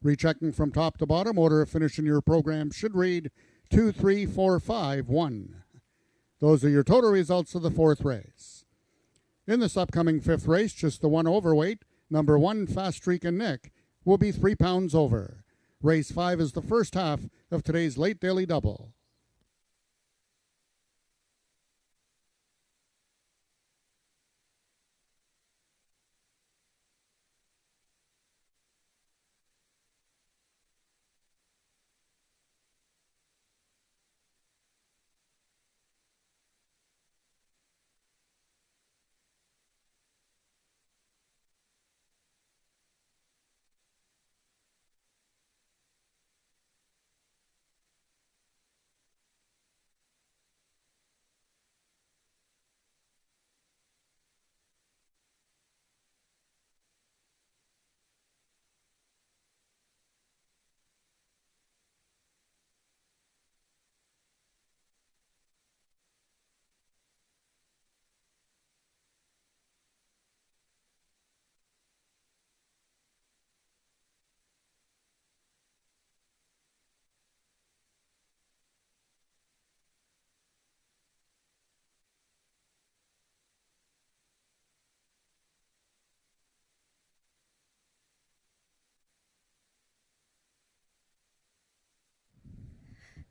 Rechecking from top to bottom, order of finish in your program should read 2, 3, 4, 5, 1. Those are your total results of the fourth race. In this upcoming fifth race, just the one overweight, number 1, Fast Streak and Nick, will be 3 pounds over. Race 5 is the first half of today's late daily double.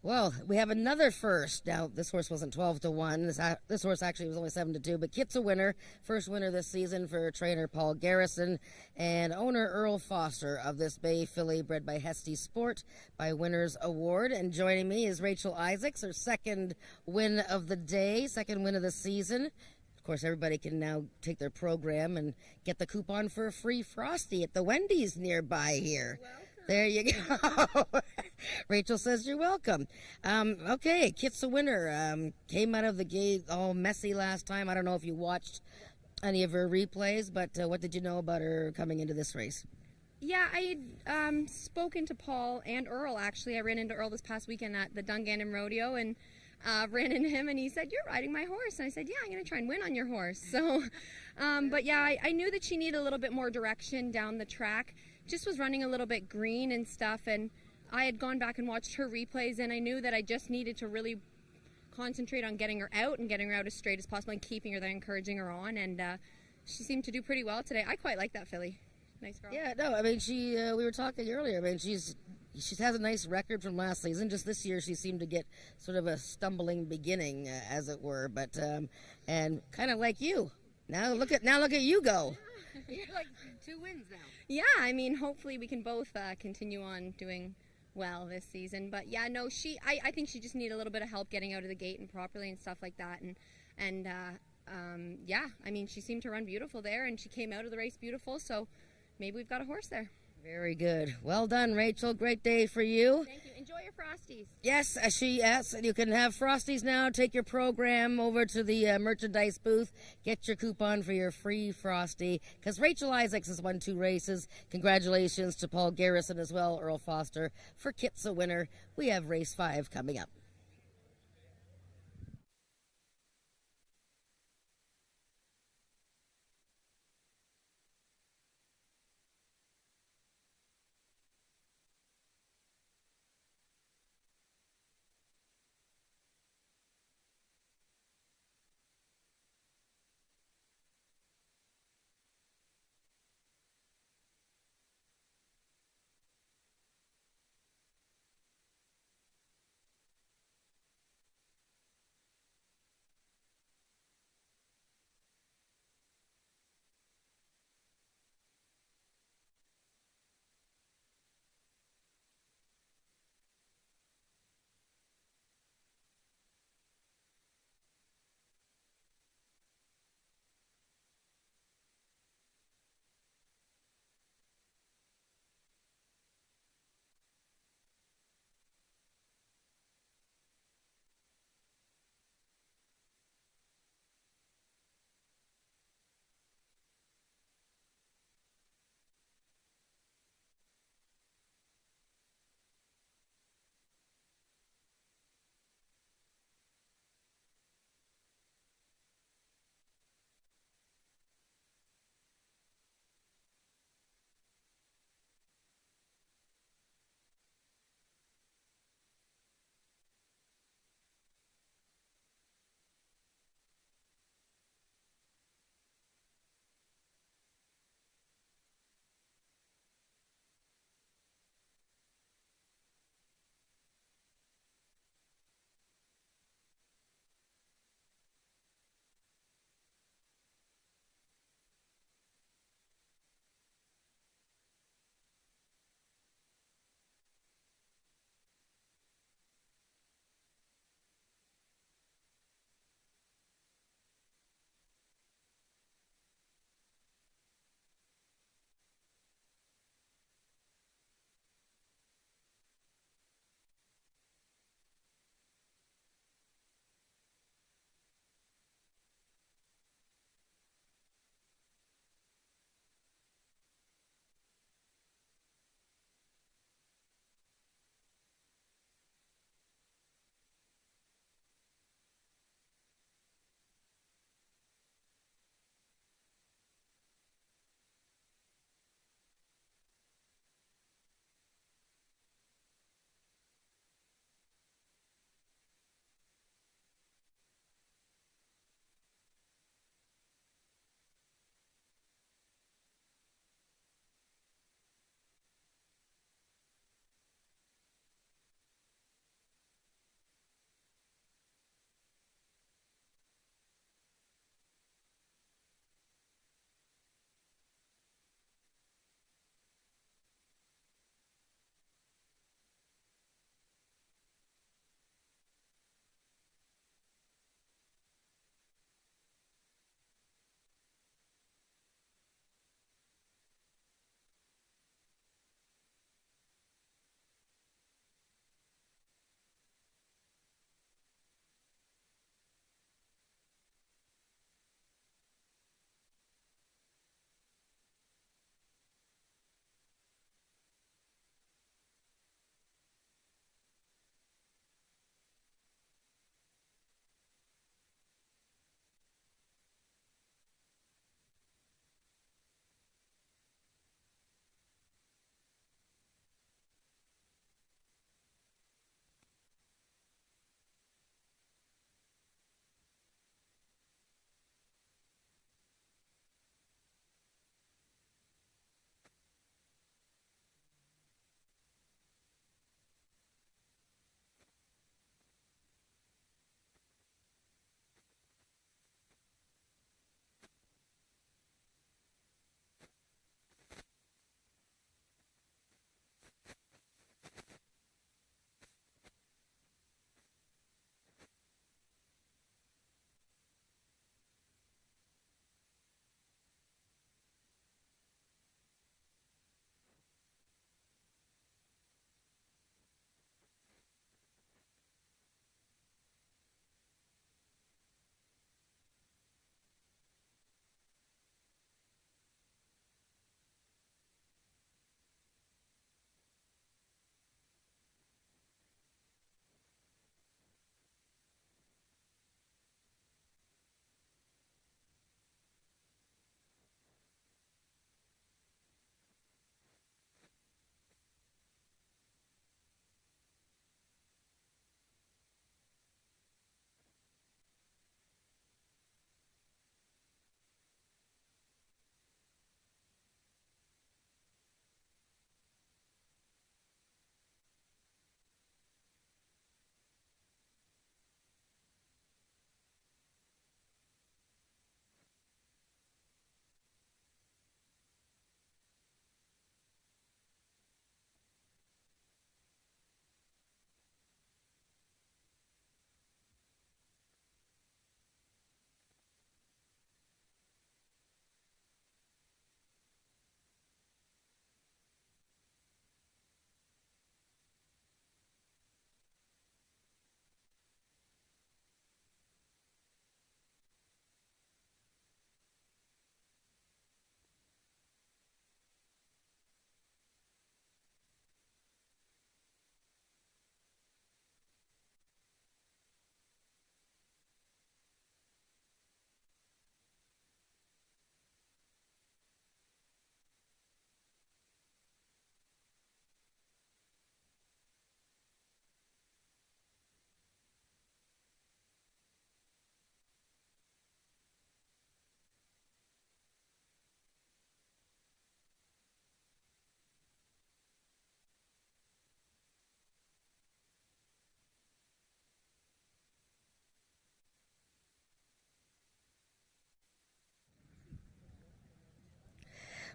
Well, we have another first. Now, this horse wasn't 12 to 1. This horse actually was only 7 to 2, but Kit's a winner. First winner this season for trainer Paul Garrison and owner Earl Foster of this bay filly bred by Hesty Sport by Winner's Award. And joining me is Rachel Isaacs, her second win of the day, second win of the season. Of course, everybody can now take their program and get the coupon for a free Frosty at the Wendy's nearby here. There you go. Rachel says you're welcome. Okay, Kit's a winner. Came out of the gate all messy last time. I don't know if you watched any of her replays, but what did you know about her coming into this race? Yeah, I had spoken to Paul and Earl, actually. I ran into Earl this past weekend at the Dungannon Rodeo and ran into him, and he said, "You're riding my horse." And I said, "Yeah, I'm going to try and win on your horse." So, but yeah, I knew that she needed a little bit more direction down the track. Just was running a little bit green and stuff, and I had gone back and watched her replays, and I knew that I just needed to really concentrate on getting her out and getting her out as straight as possible and keeping her there, encouraging her on, and she seemed to do pretty well today. I quite like that filly. Nice girl. Yeah, no, I mean, we were talking earlier. I mean, she has a nice record from last season. Just this year, she seemed to get sort of a stumbling beginning, as it were. But and kind of like you. Now look at you go. You're like 2 wins now. Yeah, I mean, hopefully we can both continue on doing well this season. But yeah, no, I think she just needed a little bit of help getting out of the gate and properly and stuff like that. And yeah, I mean, she seemed to run beautiful there, and she came out of the race beautiful. So maybe we've got a horse there. Very good. Well done, Rachel. Great day for you. Thank you. Enjoy your Frosties. Yes, you can have Frosties now. Take your program over to the merchandise booth. Get your coupon for your free Frosty, because Rachel Isaacs has won 2 races. Congratulations to Paul Garrison as well, Earl Foster, for Kit's a winner. We have race 5 coming up.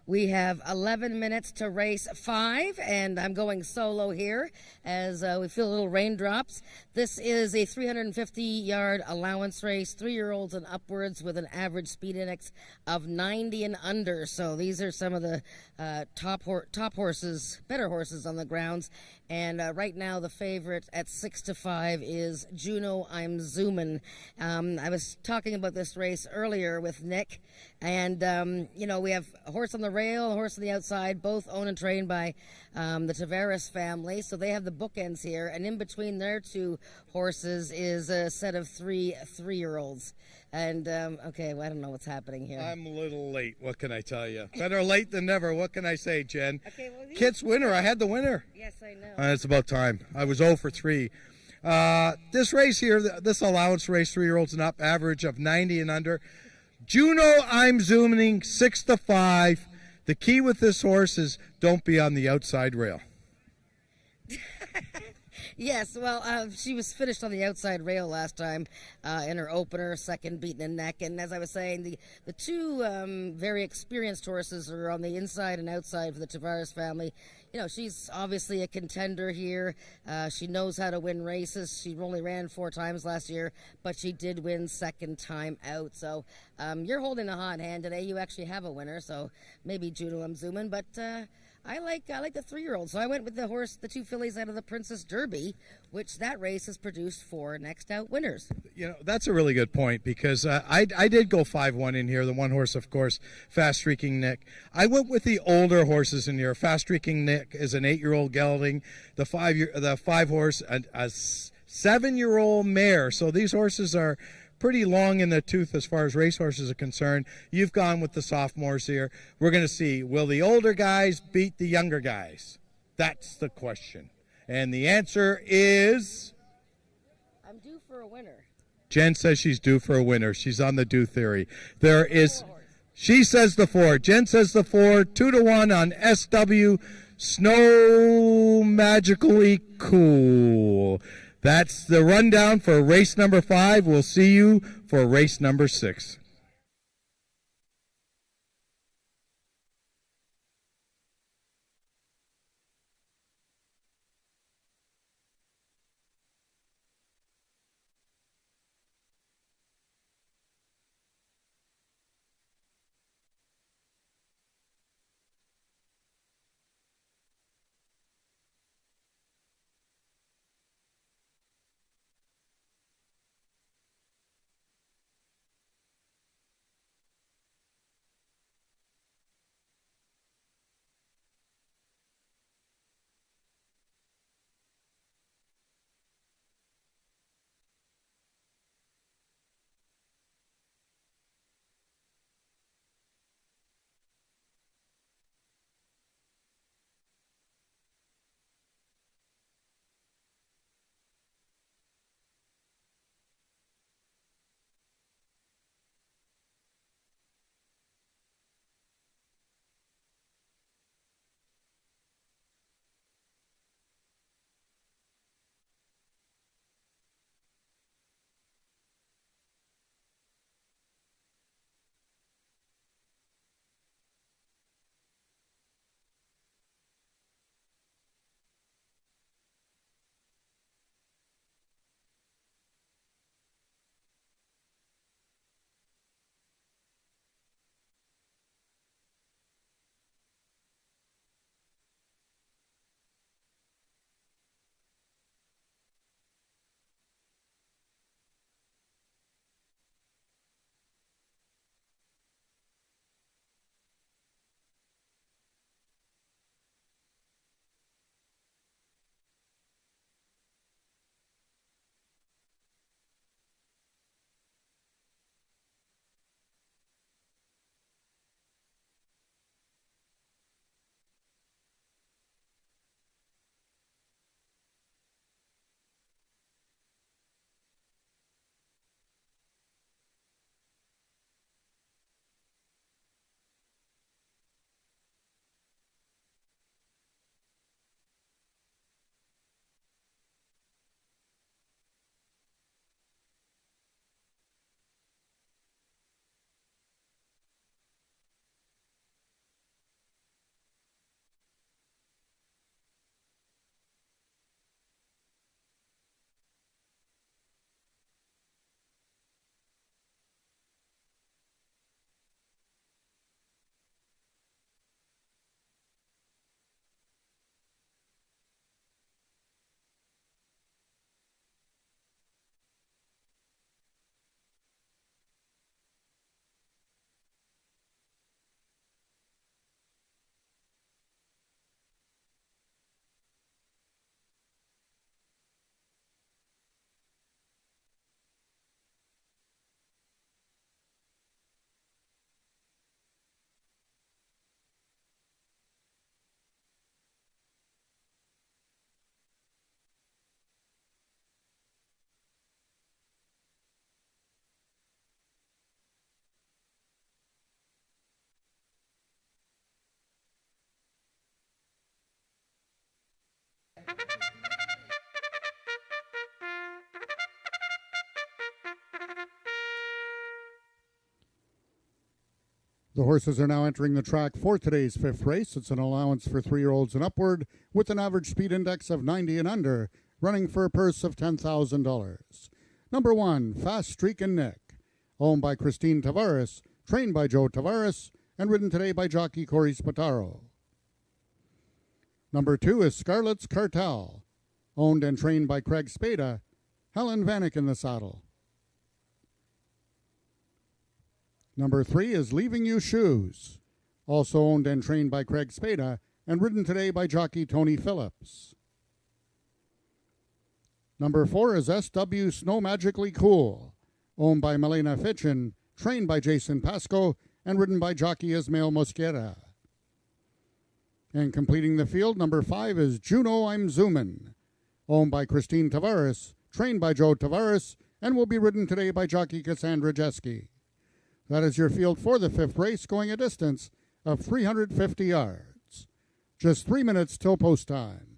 We have 11 minutes to race 5, and I'm going solo here as we feel a little raindrops. This is a 350-yard allowance race, 3-year-olds and upwards with an average speed index of 90 and under. So these are some of the top horses, better horses on the grounds. And right now, the favorite at 6-5 is Juno I'm Zoomin'. I was talking about this race earlier with Nick, and we have a horse on the rail, a horse on the outside, both owned and trained by the Tavares family. So they have the bookends here, and in between their two horses is a set of three-year-olds. And okay, well, I don't know what's happening here. I'm a little late. What can I tell you? Better late than never. What can I say, Jen? Okay, well, Kit's winner. I had the winner. Yes, I know. It's about time. I was 0 for 3. This race here, this allowance race, 3-year-olds and up, average of 90 and under. Juno, I'm zooming 6-5. The key with this horse is don't be on the outside rail. Yes, well, she was finished on the outside rail last time in her opener, second beaten in neck. And as I was saying, the two very experienced horses are on the inside and outside for the Tavares family. You know, she's obviously a contender here. She knows how to win races. She only ran 4 times last year, but she did win second time out. So you're holding a hot hand today. You actually have a winner, so maybe Juno I'm zooming. But I like the 3-year-old. So I went with the horse, the 2 fillies out of the Princess Derby, which that race has produced 4 next out winners. You know, that's a really good point because I did go 5-1 in here. The one horse, of course, Fast Streaking Nick. I went with the older horses in here. Fast Streaking Nick is an 8-year-old gelding. The 5 horse, a 7-year-old mare. So these horses are pretty long in the tooth as far as racehorses are concerned. You've gone with the sophomores here. We're going to see, will the older guys beat the younger guys? That's the question. And the answer is... I'm due for a winner. Jen says she's due for a winner. She's on the due theory. There is... She says the 4. Jen says the 4. 2-1 on SW. Snow Magically Cool. That's the rundown for race number 5. We'll see you for race number 6. The horses are now entering the track for today's fifth race. It's an allowance for 3-year-olds and upward with an average speed index of 90 and under, running for a purse of $10,000. Number 1, Fast Streakin' Nick, owned by Christine Tavares, trained by Joe Tavares, and ridden today by jockey Corey Spataro. Number 2 is Scarlet's Cartel, owned and trained by Craig Spada, Helen Vanek in the saddle. Number 3 is Leaving You Shoes, also owned and trained by Craig Spada and ridden today by jockey Tony Phillips. Number 4 is SW Snow Magically Cool, owned by Milena Fitchin, trained by Jason Pasco and ridden by jockey Ismael Mosquera. And completing the field, number 5 is Juno I'm Zoomin', owned by Christine Tavares, trained by Joe Tavares, and will be ridden today by jockey Cassandra Jeske. That is your field for the fifth race, going a distance of 350 yards. Just 3 minutes till post time.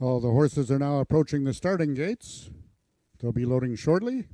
All the horses are now approaching the starting gates. They'll be loading shortly.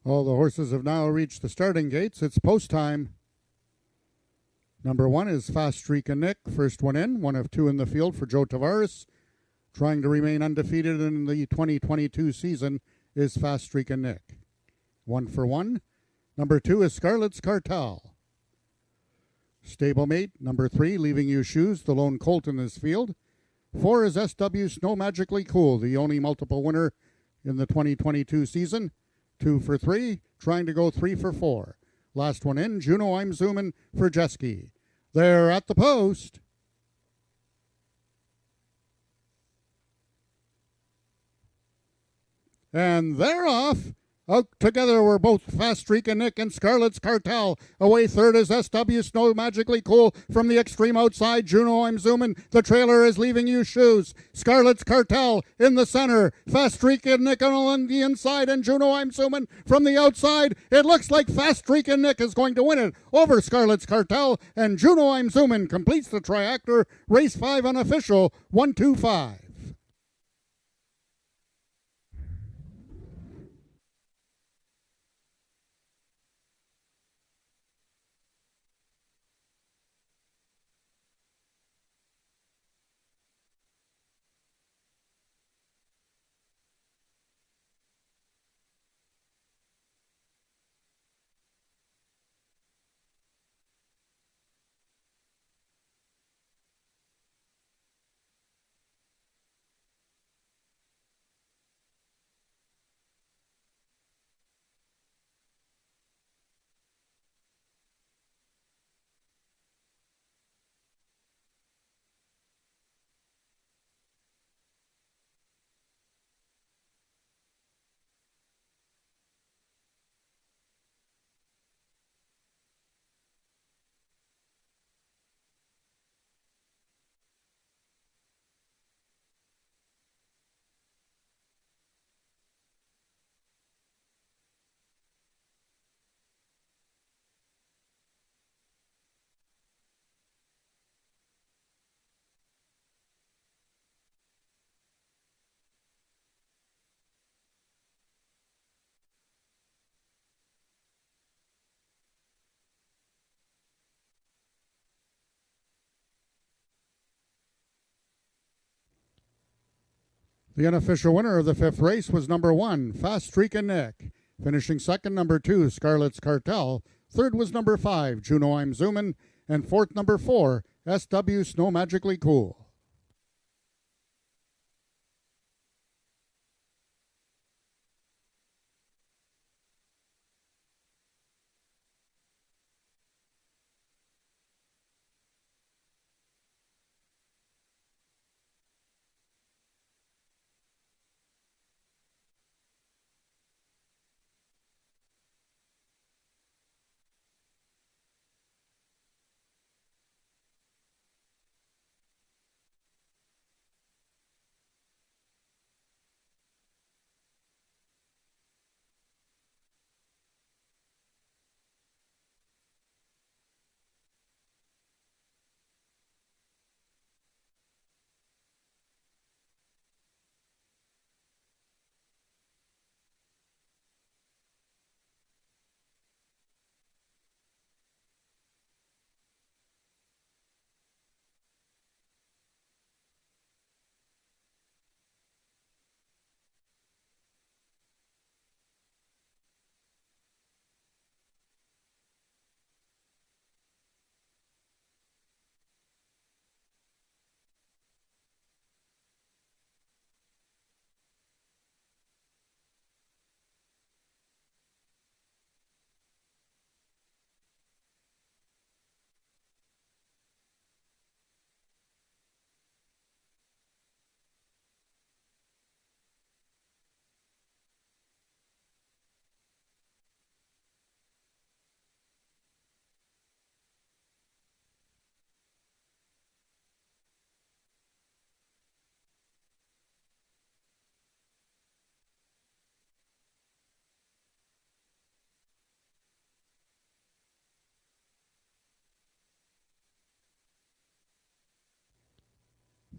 All the horses have now reached the starting gates. It's post time. Number 1 is Fast Streak and Nick. First one in, one of 2 in the field for Joe Tavares. Trying to remain undefeated in the 2022 season is Fast Streak and Nick. 1 for 1. Number 2 is Scarlet's Cartel. Stablemate, number 3, Leaving You Shoes, the lone colt in this field. 4 is SW Snow Magically Cool, the only multiple winner in the 2022 season. 2 for 3, trying to go 3 for 4. Last one in, Juno I'm Zoomin' for Jeski. They're at the post. And they're off. Out together were both Fast Streak and Nick and Scarlet's Cartel. Away third is SW Snow Magically Cool from the extreme outside. Juno I'm Zoomin'. The trailer is Leaving You Shoes. Scarlet's Cartel in the center. Fast Streak and Nick on the inside and Juno I'm Zoomin' from the outside. It looks like Fast Streak and Nick is going to win it over Scarlet's Cartel, and Juno I'm Zoomin' completes the triactor. Race 5 unofficial, 1-2-5. The unofficial winner of the 5th race was number 1, Fast Streak and Nick. Finishing second, number 2, Scarlet's Cartel. Third was number 5, Juno I'm Zoomin'. And fourth, number 4, SW Snow Magically Cool.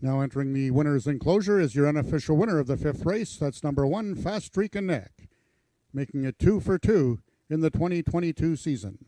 Now entering the winner's enclosure is your unofficial winner of the 5th race. That's number 1, Fast Streak and Nick. making it 2 for 2 in the 2022 season.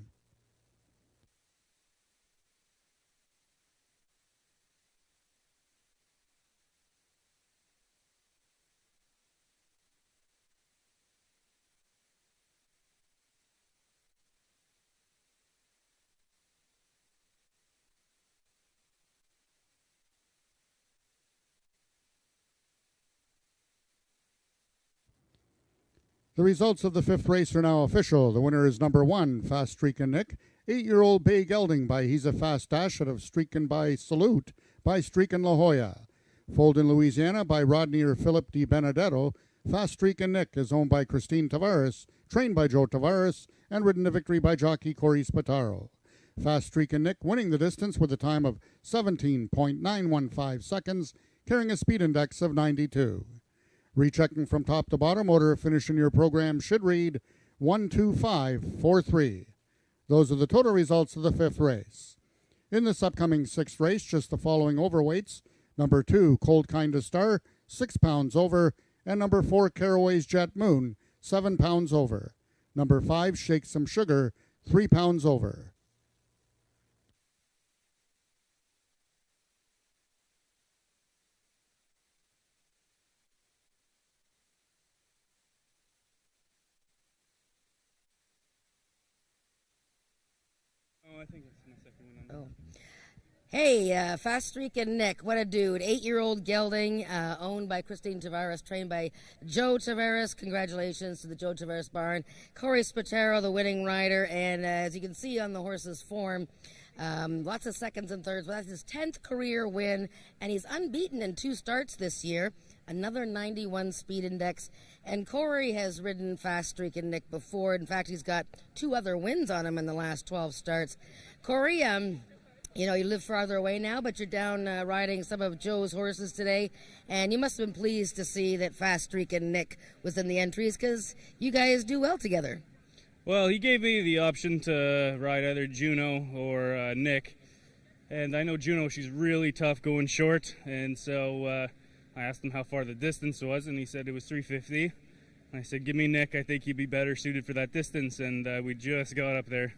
The results of the fifth race are now official. The winner is number 1, Fast Streakin' Nick, 8-year-old Bay Gelding by He's a Fast Dash out of Streakin' by Salute by Streakin' La Jolla. Foaled in Louisiana by Rodney or Philip Di Benedetto, Fast Streakin' Nick is owned by Christine Tavares, trained by Joe Tavares, and ridden to victory by jockey Corey Spataro. Fast Streakin' Nick winning the distance with a time of 17.915 seconds, carrying a speed index of 92. Rechecking from top to bottom, order of finish in your program should read 12543. Those are the total results of the fifth race. In this upcoming sixth race, just the following overweights: number 2, Cold Kinda Star, 6 pounds over, and number 4, Caraway's Jet Moon, 7 pounds over. Number 5, Shake Some Sugar, 3 pounds over. I think it's my second one. Oh. Hey, Fast Streakin' Nick, what a dude. 8-year-old gelding, owned by Christine Tavares, trained by Joe Tavares. Congratulations to the Joe Tavares barn. Corey Spataro, the winning rider, and as you can see on the horse's form, lots of seconds and thirds, but that's his 10th career win, and he's unbeaten in 2 starts this year. Another 91 speed index, and Corey has ridden Fast Streakin' Nick before. In fact, he's got 2 other wins on him in the last 12 starts. Corey, you know, you live farther away now, but you're down riding some of Joe's horses today, and you must have been pleased to see that Fast Streakin' Nick was in the entries, because you guys do well together. Well, he gave me the option to ride either Juno or Nick, and I know Juno, she's really tough going short, and so I asked him how far the distance was, and he said it was 350. I said, give me Nick, I think he'd be better suited for that distance, and we just got up there.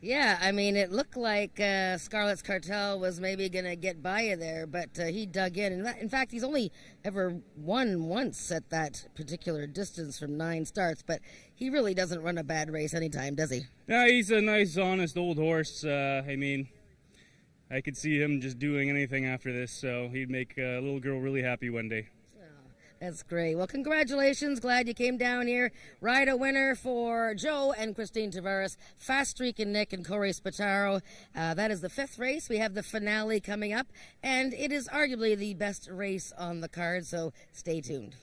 Yeah, I mean, it looked like Scarlet's Cartel was maybe going to get by you there, but he dug in. In fact, he's only ever won once at that particular distance from 9 starts, but he really doesn't run a bad race anytime, does he? Yeah, he's a nice, honest old horse. I mean, I could see him just doing anything after this, so he'd make a little girl really happy one day. That's great. Well, congratulations. Glad you came down here. Ride a winner for Joe and Christine Tavares, Fast Streakin' Nick and Corey Spataro. That is the 5th race. We have the finale coming up, and it is arguably the best race on the card, so stay tuned.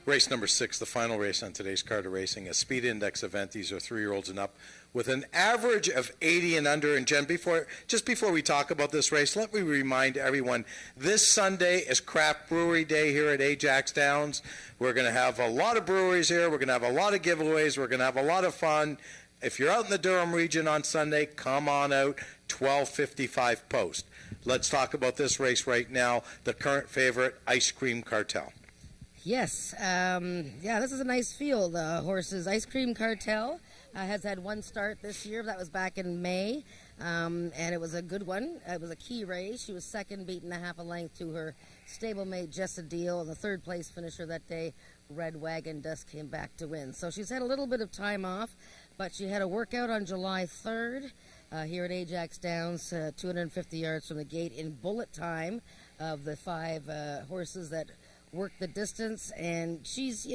Race number 6, the final race on today's card of racing, a speed index event. These are 3-year-olds and up with an average of 80 and under. And Jen, just before we talk about this race, let me remind everyone, this Sunday is Craft Brewery Day here at AjaxDowns. We're going to have a lot of breweries here. We're going to have a lot of giveaways. We're going to have a lot of fun. If you're out in the Durham region on Sunday, come on out, 12:55 post. Let's talk about this race right now, the current favorite, Ice Cream Cartel. Yes, this is a nice field. Horses Ice Cream Cartel has had one start this year. That was back in May, and it was a good one. It was a key race. She was second, beaten a half a length to her stablemate Jessa Deal, and the third place finisher that day, Red Wagon Dust, came back to win. So she's had a little bit of time off, but she had a workout on July 3rd here at AjaxDowns, 250 yards from the gate in bullet time of the 5 horses that work the distance, and she's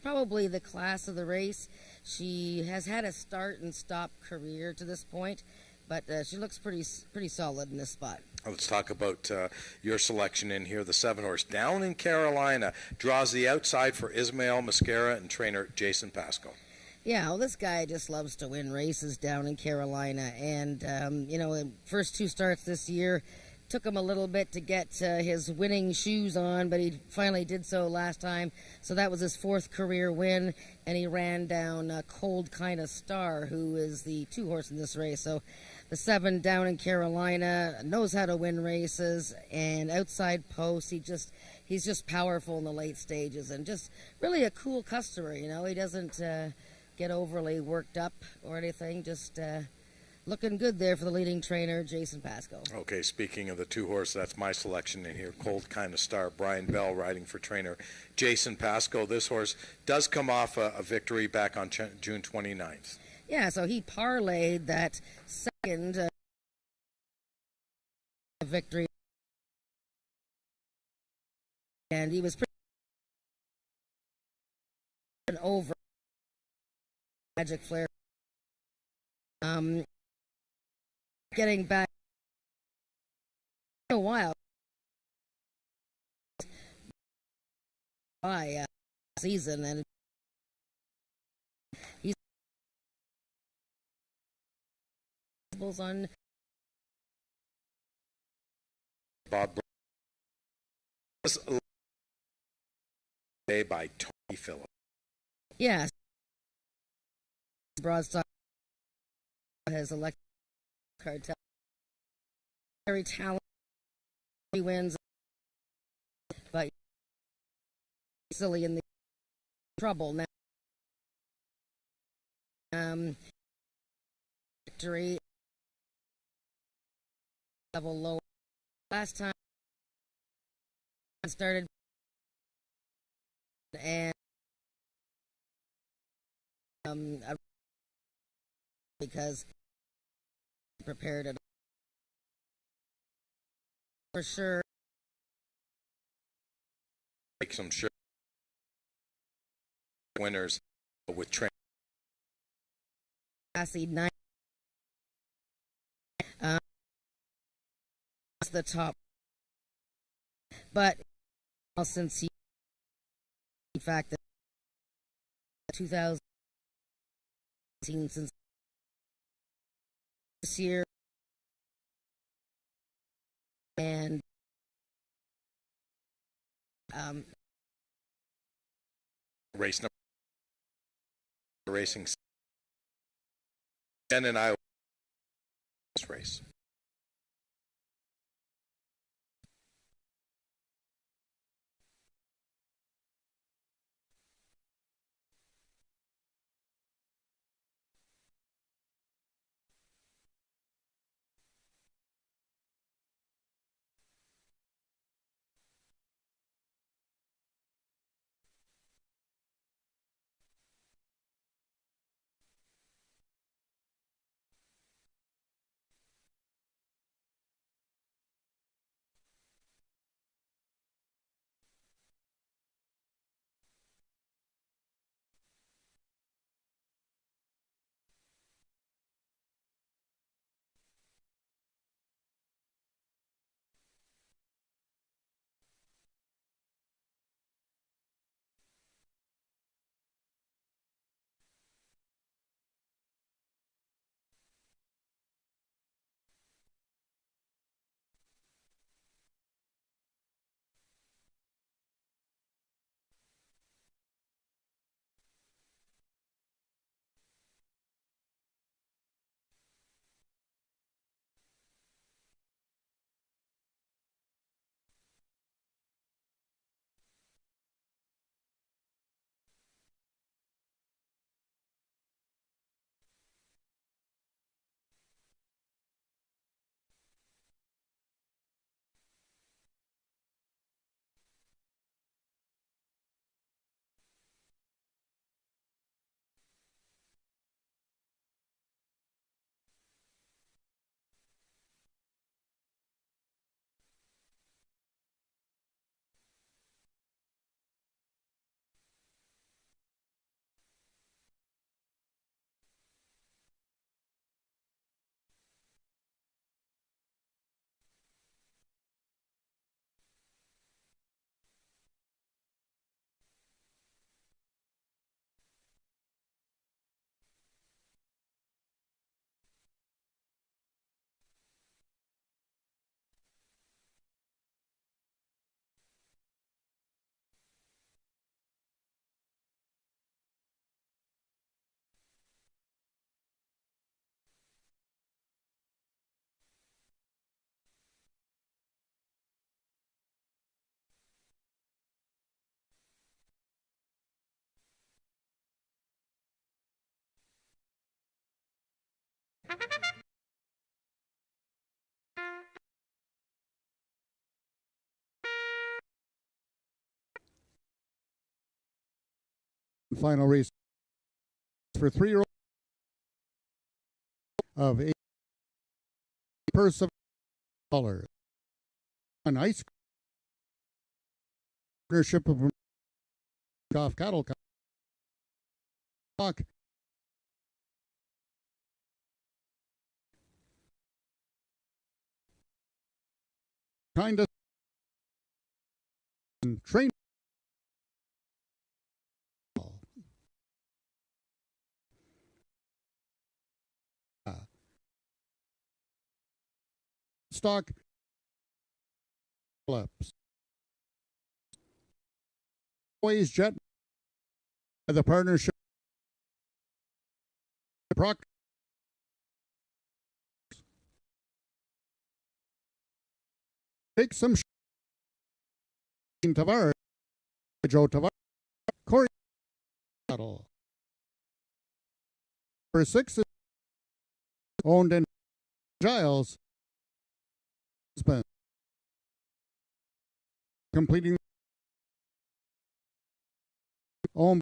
probably the class of the race. She has had a start and stop career to this point, but she looks pretty solid in this spot. Let's talk about your selection in here. The 7-horse Down in Carolina draws the outside for Ismael Mosquera and trainer Jason Pasco. Yeah, well, this guy just loves to win races down in Carolina, and in first 2 starts this year, took him a little bit to get his winning shoes on, but he finally did so last time. So that was his 4th career win, and he ran down Cold Kinda Star, who is the 2-horse in this race. So the 7 Down in Carolina knows how to win races, and outside post, he's just powerful in the late stages, and just really a cool customer. He doesn't get overly worked up or anything. Just looking good there for the leading trainer, Jason Pasco. Okay, speaking of the 2-horse, that's my selection in here, Cold Kinda Star. Brian Bell riding for trainer Jason Pasco. This horse does come off a victory back on June 29th. Yeah, so he parlayed that second victory, and he was pretty over Magic Flare. Getting back a while by season, and he's on Bob by Tony Phillips. Yes, Broadstock has elected Cartel. Very talented. He wins, but silly in the trouble now. Victory level low. Last time started and because prepared it for sure. Make some sure winners with train. Acid 9. The top, but since he, in fact, 2018 since this year, and race number racing. Jen and I this race. Final race for 3-year-old of $8 purse of $1. An ice ownership of Golf Cattle Stock. Kind of train. Stock Phillips. Always Jet. The partnership. Proctor. Take some. Tavares. Joe Tavares. Corey. Battle. For 6 owned in Giles. Completing home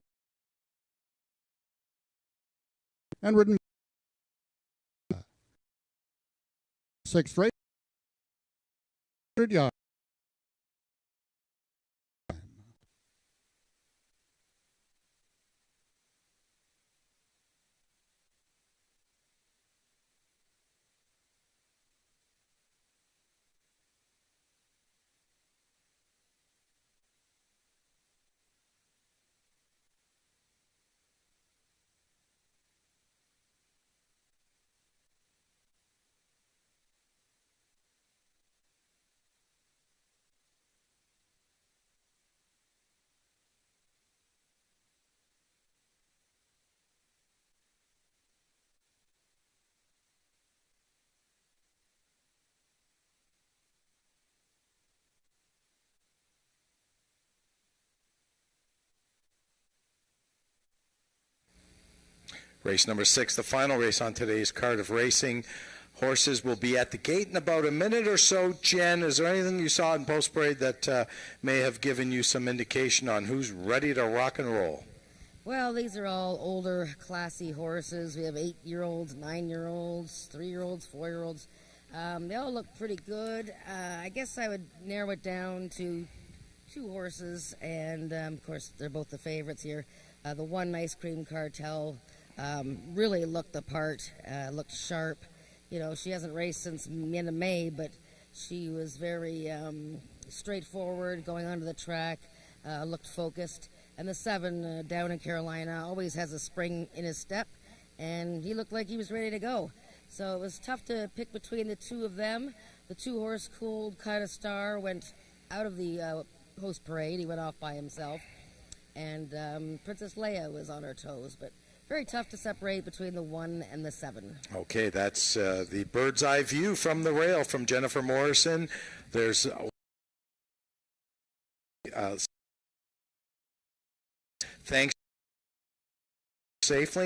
and ridden 6th rate 100 yards. Race number 6, the final race on today's card of racing. Horses will be at the gate in about a minute or so. Jen, is there anything you saw in post-parade that may have given you some indication on who's ready to rock and roll? Well, these are all older, classy horses. We have 8-year-olds, 9-year-olds, 3-year-olds, 4-year-olds. They all look pretty good. I guess I would narrow it down to 2 horses, and of course, they're both the favorites here. The one, Ice Cream Cartel, really looked the part, looked sharp. You know, she hasn't raced since the end of May, but she was very straightforward, going onto the track, looked focused. And the 7, down in Carolina, always has a spring in his step, and he looked like he was ready to go. So it was tough to pick between the 2 of them. The 2-horse Cold Kind of Star went out of the post parade. He went off by himself. And Princess Leia was on her toes, but very tough to separate between the 1 and the 7. Okay, that's the bird's eye view from the rail from Jennifer Morrison. There's thanks safely.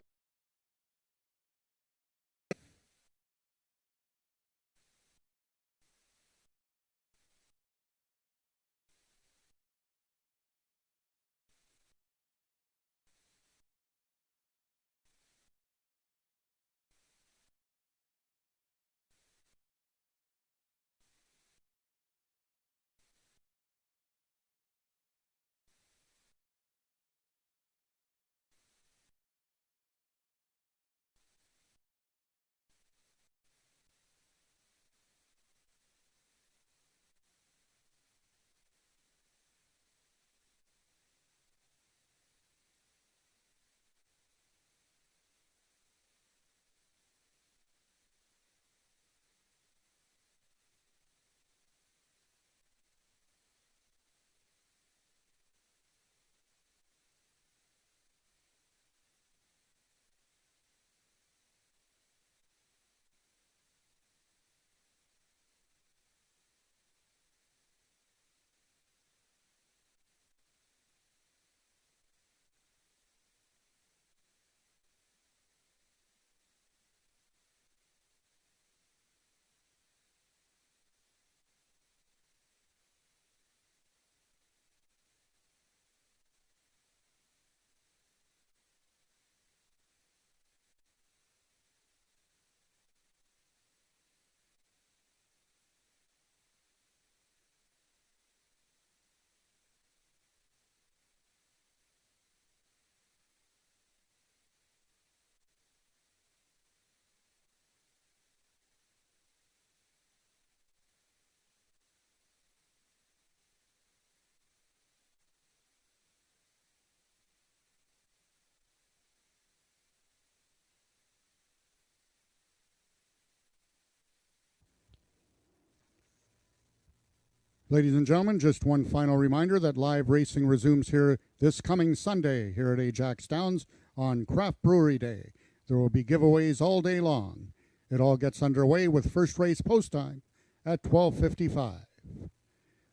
Ladies and gentlemen, just one final reminder that live racing resumes here this coming Sunday here at AjaxDowns on Craft Brewery Day. There will be giveaways all day long. It all gets underway with first race post time at 12:55.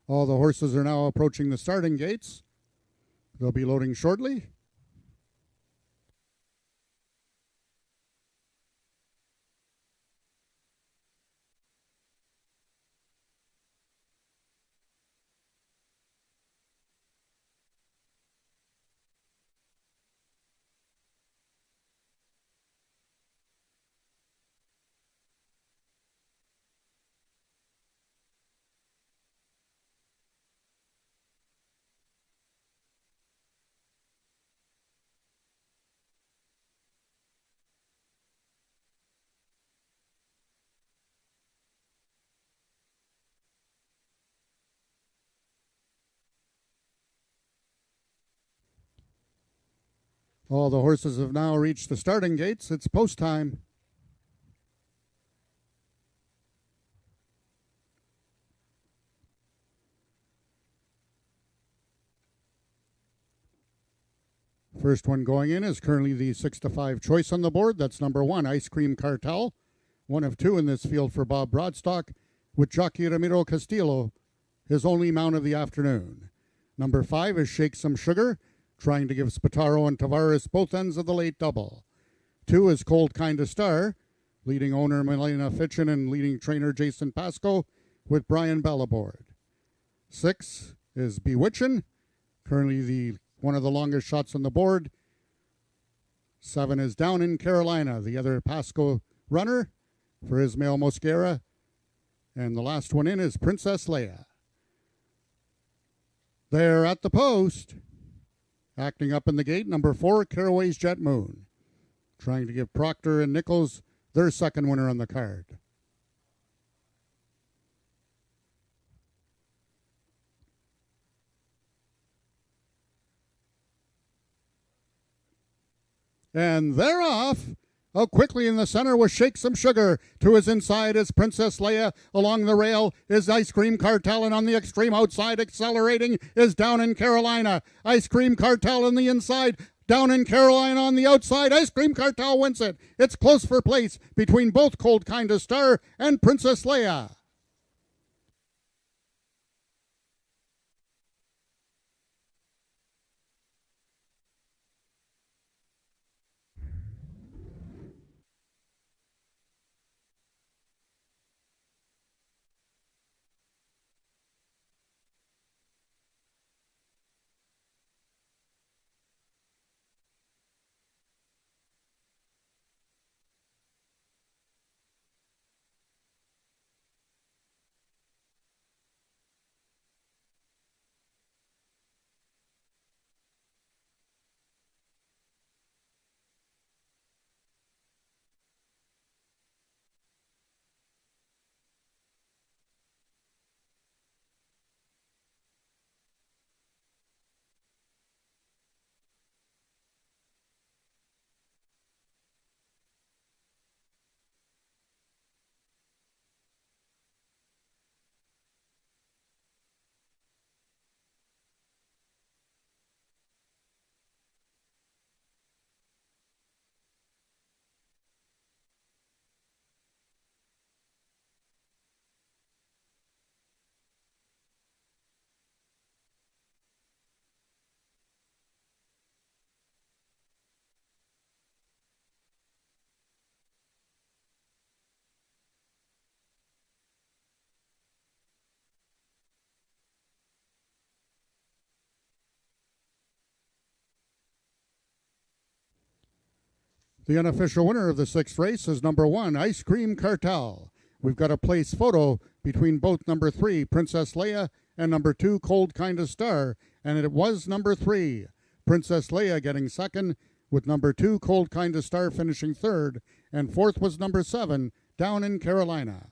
All the horses are now approaching the starting gates. They'll be loading shortly. All the horses have now reached the starting gates. It's post time. First one going in is currently the 6-5 choice on the board. That's number 1, Ice Cream Cartel. One of 2 in this field for Bob Broadstock, with jockey Ramiro Castillo, his only mount of the afternoon. Number 5 is Shake Some Sugar, trying to give Spataro and Tavares both ends of the late double. 2 is Cold Kinda Star, leading owner Milena Fitchin and leading trainer Jason Pasco, with Brian Bell aboard. 6 is Bewitchin', currently one of the longest shots on the board. 7 is Down in Carolina, the other Pasco runner for Ismael Mosquera. And the last one in is Princess Leia. There at the post, acting up in the gate, number 4, Caraway's Jet Moon, trying to give Proctor and Nichols their second winner on the card. And they're off. Oh, quickly in the center was Shake Some Sugar. To his inside is Princess Leia. Along the rail is Ice Cream Cartel. And on the extreme outside, accelerating, is Down in Carolina. Ice Cream Cartel on the inside. Down in Carolina on the outside. Ice Cream Cartel wins it. It's close for place between both Cold Kinda Star and Princess Leia. The unofficial winner of the 6th race is number 1, Ice Cream Cartel. We've got a place photo between both number 3, Princess Leia, and number 2, Cold Kinda Star, and it was number 3, Princess Leia, getting second, with number 2, Cold Kinda Star, finishing third, and fourth was number 7, Down in Carolina.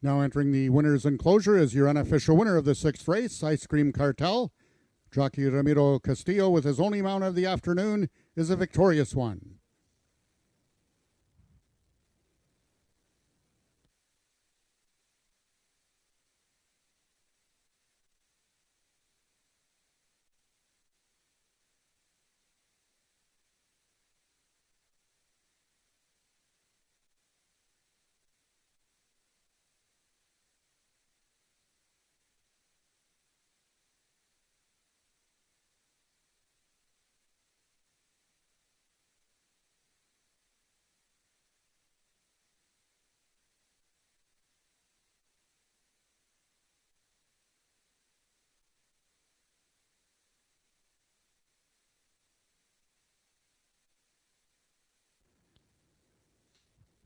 Now entering the winner's enclosure is your unofficial winner of the 6th race, Ice Cream Cartel. Jockey Ramiro Castillo, with his only mount of the afternoon, is a victorious one.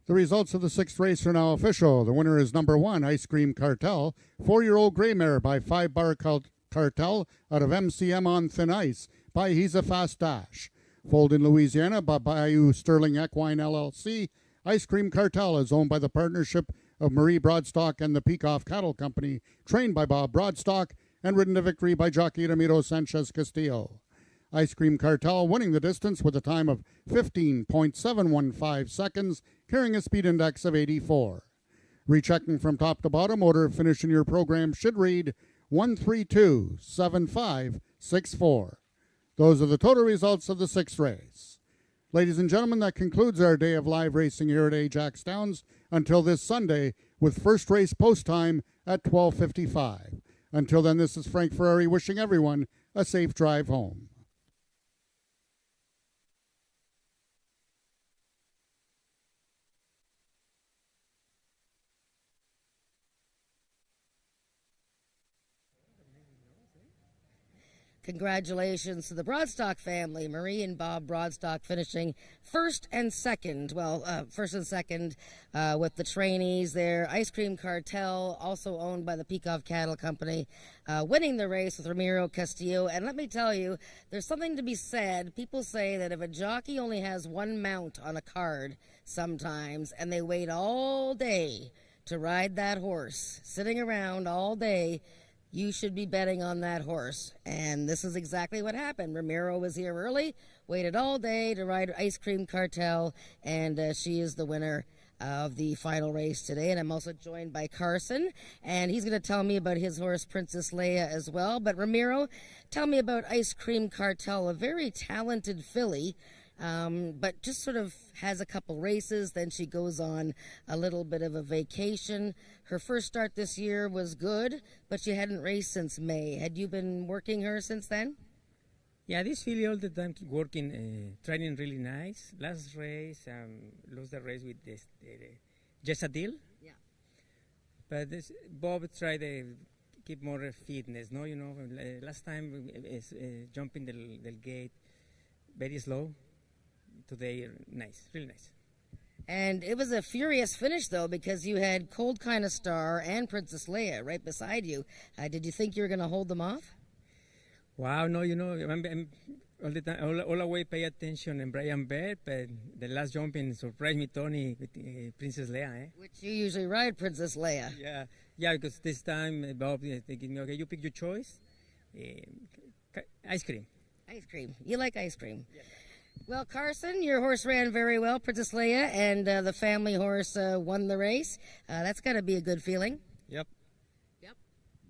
The results of the 6th race are now official. The winner is number 1, Ice Cream Cartel, 4-year-old gray mare by 5 Bar Cartel out of MCM on Thin Ice by He's a Fast Dash. Foaled in Louisiana by Bayou Sterling Equine LLC, Ice Cream Cartel is owned by the partnership of Marie Broadstock and the Peacock Cattle Company, trained by Bob Broadstock, and ridden to victory by jockey Ramiro Sanchez Castillo. Ice Cream Cartel winning the distance with a time of 15.715 seconds, carrying a speed index of 84. Rechecking from top to bottom, order of finish in your program should read 1327564. Those are the total results of the 6th race. Ladies and gentlemen, that concludes our day of live racing here at AjaxDowns until this Sunday, with first race post time at 12:55. Until then, this is Frank Ferrari wishing everyone a safe drive home. Congratulations to the Broadstock family, Marie and Bob Broadstock finishing first and second with the trainees there. Ice Cream Cartel, also owned by the Peacock Cattle Company, winning the race with Ramiro Castillo. And let me tell you, there's something to be said. People say that if a jockey only has one mount on a card sometimes, and they wait all day to ride that horse, sitting around all day, you should be betting on that horse. And this is exactly what happened. Ramiro was here early, waited all day to ride Ice Cream Cartel, and she is the winner of the final race today. And I'm also joined by Carson, and he's going to tell me about his horse, Princess Leia, as well. But Ramiro, tell me about Ice Cream Cartel, a very talented filly, but just sort of has a couple races, then she goes on a little bit of a vacation. Her first start this year was good, but she hadn't raced since May. Had you been working her since then? Yeah, this filly all the time keep working, training really nice. Last race, lost the race with this Jessadil. Yeah. But Bob tried to keep more fitness, no? You know, last time is jumping the gate very slow. Today, nice, really nice. And it was a furious finish, though, because you had Cold Kind of Star and Princess Leia right beside you. Did you think you were going to hold them off? Wow, no, you know, I'm all the time, all the way pay attention and Brian Bet, but the last jumping surprised me, Tony, with Princess Leia. Which you usually ride Princess Leia. Yeah, because this time Bob thinking, okay, you pick your choice. Ice cream. Ice cream. You like ice cream. Yeah. Well, Carson, your horse ran very well, Princess Leia, and the family horse won the race. That's got to be a good feeling. Yep.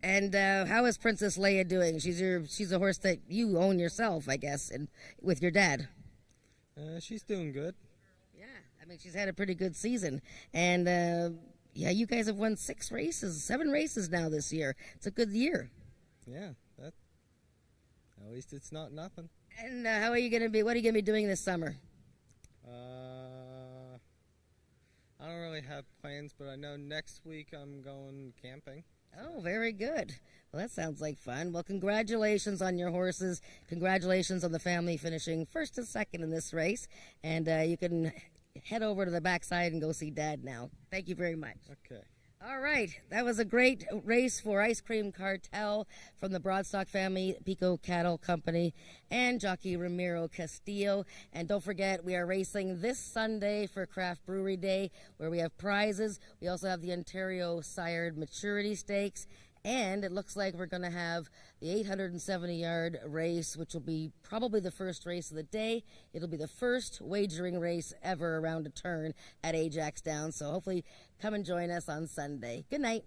And how is Princess Leia doing? She's a horse that you own yourself, I guess, and with your dad. She's doing good. Yeah, I mean, she's had a pretty good season. And, yeah, you guys have won 7 races now this year. It's a good year. Yeah, at least it's not nothing. And how are you going to be? What are you going to be doing this summer? I don't really have plans, but I know next week I'm going camping. Oh, very good. Well, that sounds like fun. Well, congratulations on your horses. Congratulations on the family finishing first and second in this race. And you can head over to the backside and go see Dad now. Thank you very much. Okay. All right, that was a great race for Ice Cream Cartel from the Broadstock family, Pico Cattle Company, and jockey Ramiro Castillo. And don't forget, we are racing this Sunday for Craft Brewery Day, where we have prizes. We also have the Ontario Sired Maturity Stakes, and it looks like we're going to have the 870-yard race, which will be probably the first race of the day. It'll be the first wagering race ever around a turn at AjaxDowns. So hopefully come and join us on Sunday. Good night.